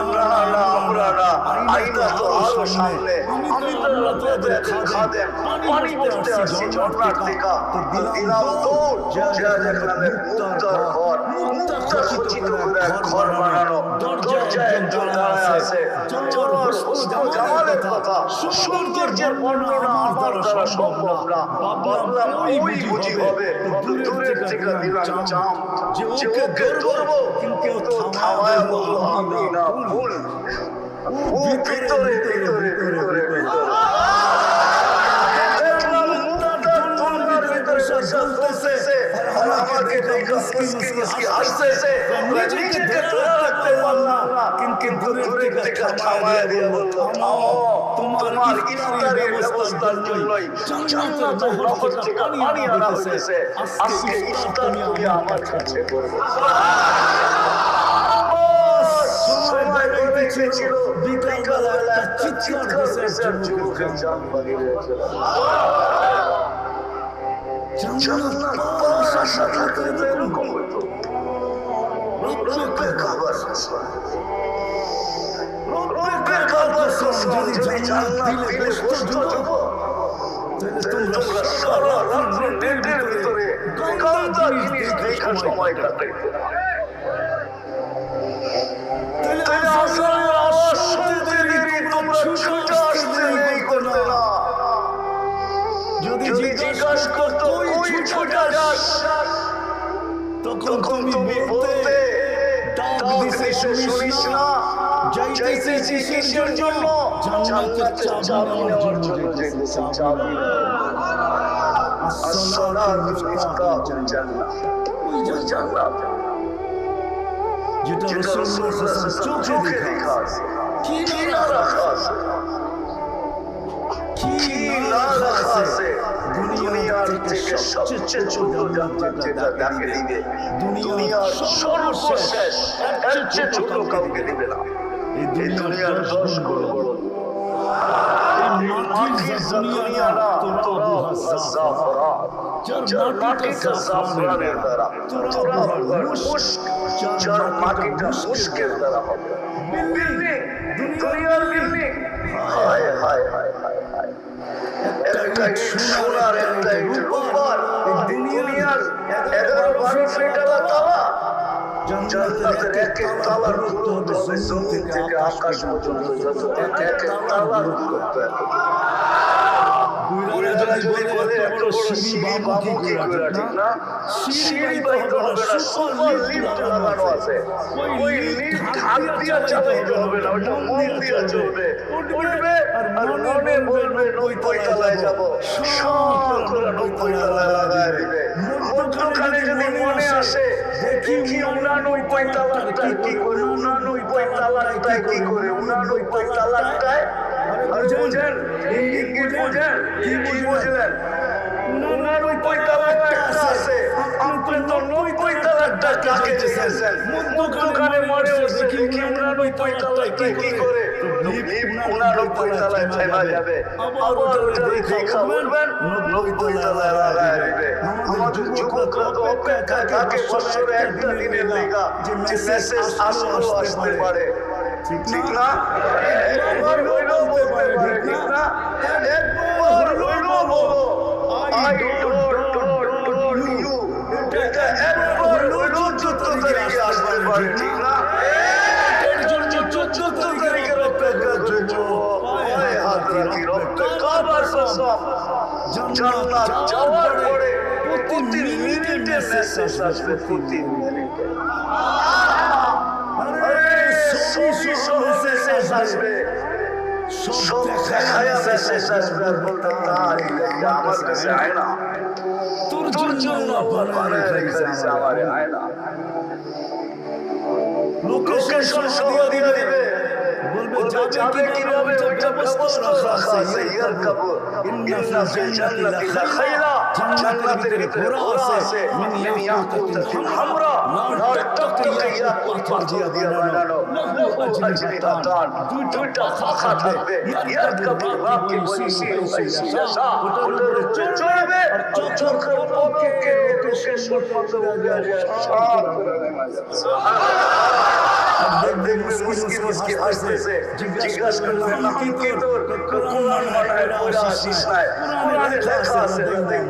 Speaker 1: না আমরা না আইনা তো আরো সামনে আমি তো তোদের খাদেম পানি পড়তে আসছি ঝর্ণার থেকে তো দিলাম দৌড় যা দেখলাম মুক্তার ঘর মুক্তা খচিত করে ঘর বানানো দরজায় দাঁড়ায় আছে জোর জামালের কথা সৌন্দর্যের বর্ণনা আমার দ্বারা সম্ভব না ভাবলাম ওই বুঝি হবে দূরের থেকে দিলাম চাম যে ওকে ধরবো কিন্তু থামায় বললো আমি না ভুল ও ভিতরে ভিতরে ভিতরে দেখলাম মুক্তা দরজার ভিতরে জ্বলতেছে আমাকে দেখে মুসকি হাসতেছে নিজেকে ধরে রাখতে পারলাম না কিন্তু দূরের থেকে থামায় দিয়ে বলতো থামো তোমার ইফতারের ব্যবস্থার জন্যই জান্নাতের নহর থেকে পানি আনা হয়েছে। আজকে ইফতার তুমি আমার কাছে করবে। সময় হয়েছিল বিকালবেলা একটা চিৎকার হয়েছে, যুবকের জান বাহির হয়েছে। জান্নাত পাওয়ার সাথে সাথে এরকম হইতো। রব্বের খাবার রব্বের খাবার যদি জান্নাত দিলে কষ্ট যাব, তোমরা সারা রাত্র নেটের ভিতরে কান্দা জিনিস দেখার সময় কাটাইতে না। তাহলে আসলে আওয়াজ শুনতে দেরি তোমরা ছুটে আসতে দেরি করতে না। যদি জিজ্ঞাসা করতো কই ছুটে যাস, তখন তুমি বলতে ডাক দিছে শুনিস না, যাইতেছি কিসের জন্য? জান্নাতের চাবি নেওয়ার জন্য যাইতেছি। চাবি আসসালাতু মিফতাহুল জান্নাহ, ওই জান্নাত যেটা রাসূলুল্লাহ সাল্লাল্লাহু আলাইহি ওয়াসাল্লাম চোখে দেখা আছে। কি না রাখা আছে, কি না রাখা আছে। দুনিয়ার থেকে সবচেয়ে ছোট জান্নাত যেটা তাকে দিবে, দুনিয়ার সর্বশেষ এর চেয়ে ছোট কাউকে দিবে না। এই দুনিয়ার 10 বড় বড় এই মাটির দুনিয়া না, তুরাবুহা জাফরান, যার মাটিটা জাফরানের দ্বারা, তুরাবুহা মুশক, যার মাটিটা মুশকের দ্বারা হবে। বিল্ডিং, দুনিয়ার বিল্ডিং, হায় হায় হায় হায় হায়, একটা সোনার একটা রূপার, এই দুনিয়ার 11-12 ফিটালা তালা, জান্নাতের এক এক তালার দূরত্ব হবে জমিন থেকে আকাশ পর্যন্ত, যত এক এক তালার দূরত্ব। যদি বলে এত বড় সিঁড়ি বাবু কি করে, ঠিক না? সিঁড়ি বাইতে হবে না, সুপার লিফট লাগানো আছে। ওই লিফট হাত দিয়া চালাইতে হবে না, ওটা মন দিয়া চলবে। উঠবে আর মনে বলবে 90 তলায় যাবো, সব করে 90 তলায় লাগায় দিবে। মধ্যখানে যদি মনে আসে দেখি 89 তালাকটায় কি করে, 89 তালাকটায় কি করে, 89 তালাকটায় বুঝেন, ইঙ্গিত বুঝেন, কি বুঝলেন? 89 তালাকটা আছে, আপনি তো 90 তালাকটা কাকে চেয়েছেন? মধ্যখানে মনে আসে দেখি 89 তালাকটায় কি করে, লিফট 89 তলায় থেমে যাবে। আবার ওটা দেখা বলবেন 90 তলায় লাগায় দিবে। আমাদের যুবকরা তো অপেক্ষায় থাকে বছরে একটা দিনের লেগা যে মেসেজ আসতে পারে, ঠিক না? একবার হইলেও বলতে পারে, ঠিক না? একবার হইলেও বলো আই ডোন্ট ইউ, এটা একবার হইলেও 14 তারিখে আসতে পারে, ঠিক না? এর জন্য 14 তারিখের অপেক্ষা করছো। পায়ে হাত রাখি, রব্বের কাবার কসম, জান্নাত যাওয়ার পরে প্রতি মিনিটে মেসেজ আসবে, প্রতি মিনিটে। সব মেসেজ আসবে, সব দেখায়া মেসেজ আসবে। আর বলতে তাই আমার কাছে আয় না, তোর জন্য বানায় রেখে দিছে আমারে, আয় না। লোকেশন সব দিয়ে দিবে, বলবে যাবে কিভাবে, ওইটা ব্যবস্থা রাখা আছে। ইয়ার কাবুর ইন্না ফিল জান্নাতি লাখাইরা, জান্নাতের ভিতরে ঘোড়া আছে, মিন ইয়াকুতিন হামরা, লাল টকটকে ইয়াকুত পাথর দিয়ে বানানো, লাহু আজনিহাতান, দুইটা পাখা থাকবে। ইয়ার কাবুর রাকি বলছি ওইসা, ওটার চড়বে আর চোখের পলকে লোকেশন মতো সব করে নেওয়া যাবে। মুসকি হাসতেছে, জিজ্ঞাসা করবে নাম কি তোর? কোরআন মনে হয় পড়ে আসিস নাই, কোরআনে লেখা আছে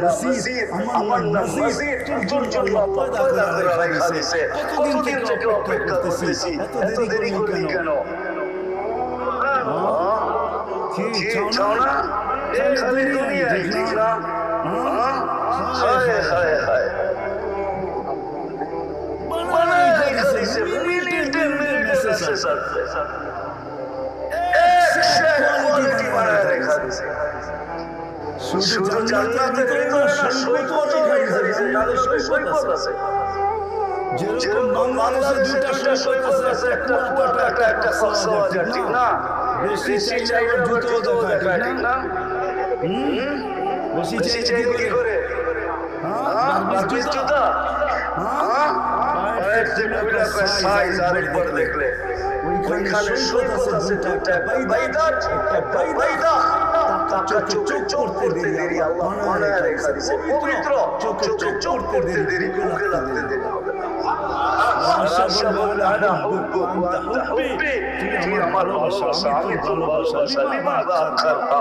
Speaker 1: নাজির, আমার নাম নাজির, তোর জন্য পয়দা করে রাখা দিছে। কতদিন থেকে অপেক্ষা করতেছি, এত দেরি করলি কেন? কি চাও না? খালি দুনিয়ায়, ঠিক না? হায় হায় হায়, বানায় রেখে দিছে, মিনিটে মেসেজ আসবে, কোয়ালিটি বানায় রেখে দিছে। শুধু জান্নাতের ভিতরে না, সৈকত রেখে দিছে, সৈকত আছে। যেরকম বাংলাদেশে দুইটা সৈকত আছে, একটা কুয়াকাটা, একটা কক্সবাজার, ঠিক না? বেশি চাইলে আবার জুতো দেখায়, ঠিক না? বেশি চাইলে কি করে? বারবিস জুতা? পায়ের খুলে সাইজ আরেকবার দেখলে ওইখানে সৈকত আছে দুটা, একটা বাইদার একটা বাইদা। টাকা চোখে চোখ করতে দেরি আল্লাহ বানায় রেখে দিয়েছে পবিত্র, চোখে চোখ করতে দেরি, মুখে লাগতে দেরি হবে না। আশা বলবে আনা হুব্বু ওয়া আনতা হুব্বি, তুই আমার ভালোবাসা, আমি তোর ভালোবাসা। লিমাযা আখারতা,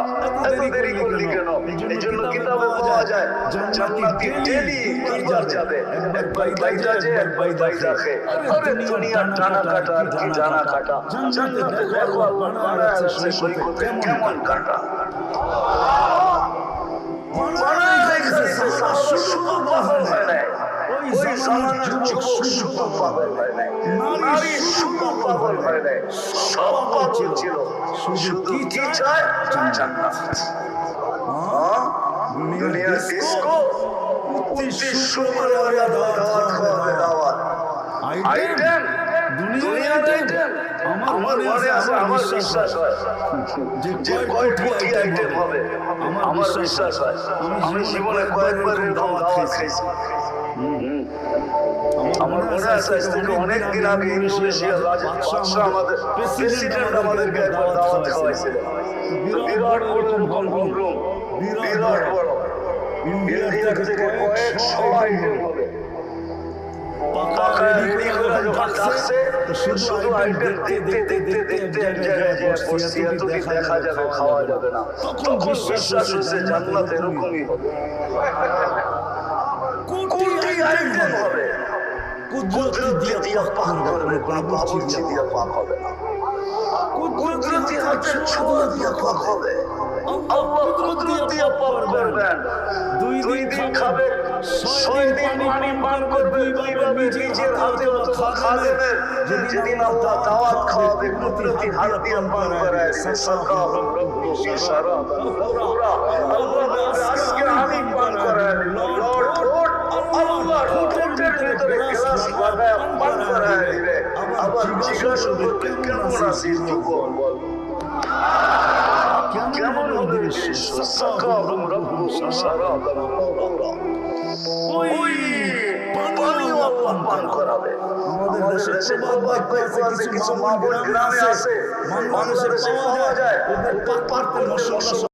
Speaker 1: এত দেরি করলি কেন? এইজন্য কিতাবে পাওয়া যায় জান্নাতি ডেইলি দুবার যাবে, একবার বাইদা যে একবার বাইদা খে। আরে দুনিয়ার টানা কাটা আর কি জানা কাটা, জান্নাতে দেখো আল্লাহ বানায় রাখছে সৈকতে কেমন কাটা। বানায় রেখেছে সারা শুধু পাগল হয় নাই, ওই জামানার যুবক শুধু পাগল হয় নাই, নারী শুধু পাগল হয় নাই, সব পাগল ছিল। শুধু কি চায়? জান্নাত। দুনিয়ার ডিস্কো 29 সময় দাওয়াত খাওয়াবে, দাওয়াত আইটেম, দুনিয়ার আইটেম। আমার মনে আছে, আমার বিশ্বাস হয় যে কয় কোটি আইটেম হবে, আমার বিশ্বাস হয়। আমি জীবনে কয়েকবার এরকম দাওয়াত খাইছি। আমার মনে আছে আজ থেকে অনেকদিন আগে ইন্দোনেশিয়ার বাদশাহ আমাদের প্রেসিডেন্ট আমাদেরকে একবার দাওয়াত খাওয়াইছিল। বিরাট বড় হলরুম, বিরাট বড়। ইন্ডিয়ার থেকে কয়েকশো আইটেম হবে। পাকা রেডি করে যখন ডাকছে, শুধু আইটেম দেখতে এক জায়গায় যে বসছি, এতদিন দেখা যাবে, খাওয়া যাবে না। তখন বিশ্বাস হচ্ছে জান্নাত এরকমই হবে, কোটি আইটেম হবে। কুদরতি দিয়া পাক করবে, কোনো বাবুর্চি দিয়া পাক হবে না। কুদরতি হাতের ছোঁয়া দিয়া পাক হবে। আল্লাহ কুদরত দিয়া পাক করবেন। 2 দিন খাবে, 6 দিন পানি পান করবে, দুইভাবে নিজের হাতে অথবা খাদেমের। যেদিন আল্লাহ দাওয়াত খাওয়াবে, কুদরতি হাত দিয়া পান করায় দিবে। সাকাহুম রব্বুহুম শারাবান তাহুরা। আল্লাহ বলবে আজকে আমি পান করায় দিব। লর্ড আল্লাহ ঠোঁটের ভিতরে গ্লাস লাগায় পান করায় দিবে। আবার জিজ্ঞাসা করবে কেমন আছিস তুই, বল কেমন হবে দৃশ্য। সাকাহুম রব্বুহুম শারাবান তাহুরা। ওই পানিও আল্লাহ পান করাবে। আমাদের দেশে সৌভাগ্য আছে, কিছু মা বোন গ্রামে আছে, বাংলাদেশে পাওয়া যায়, ওদের পাক পারতে মশলা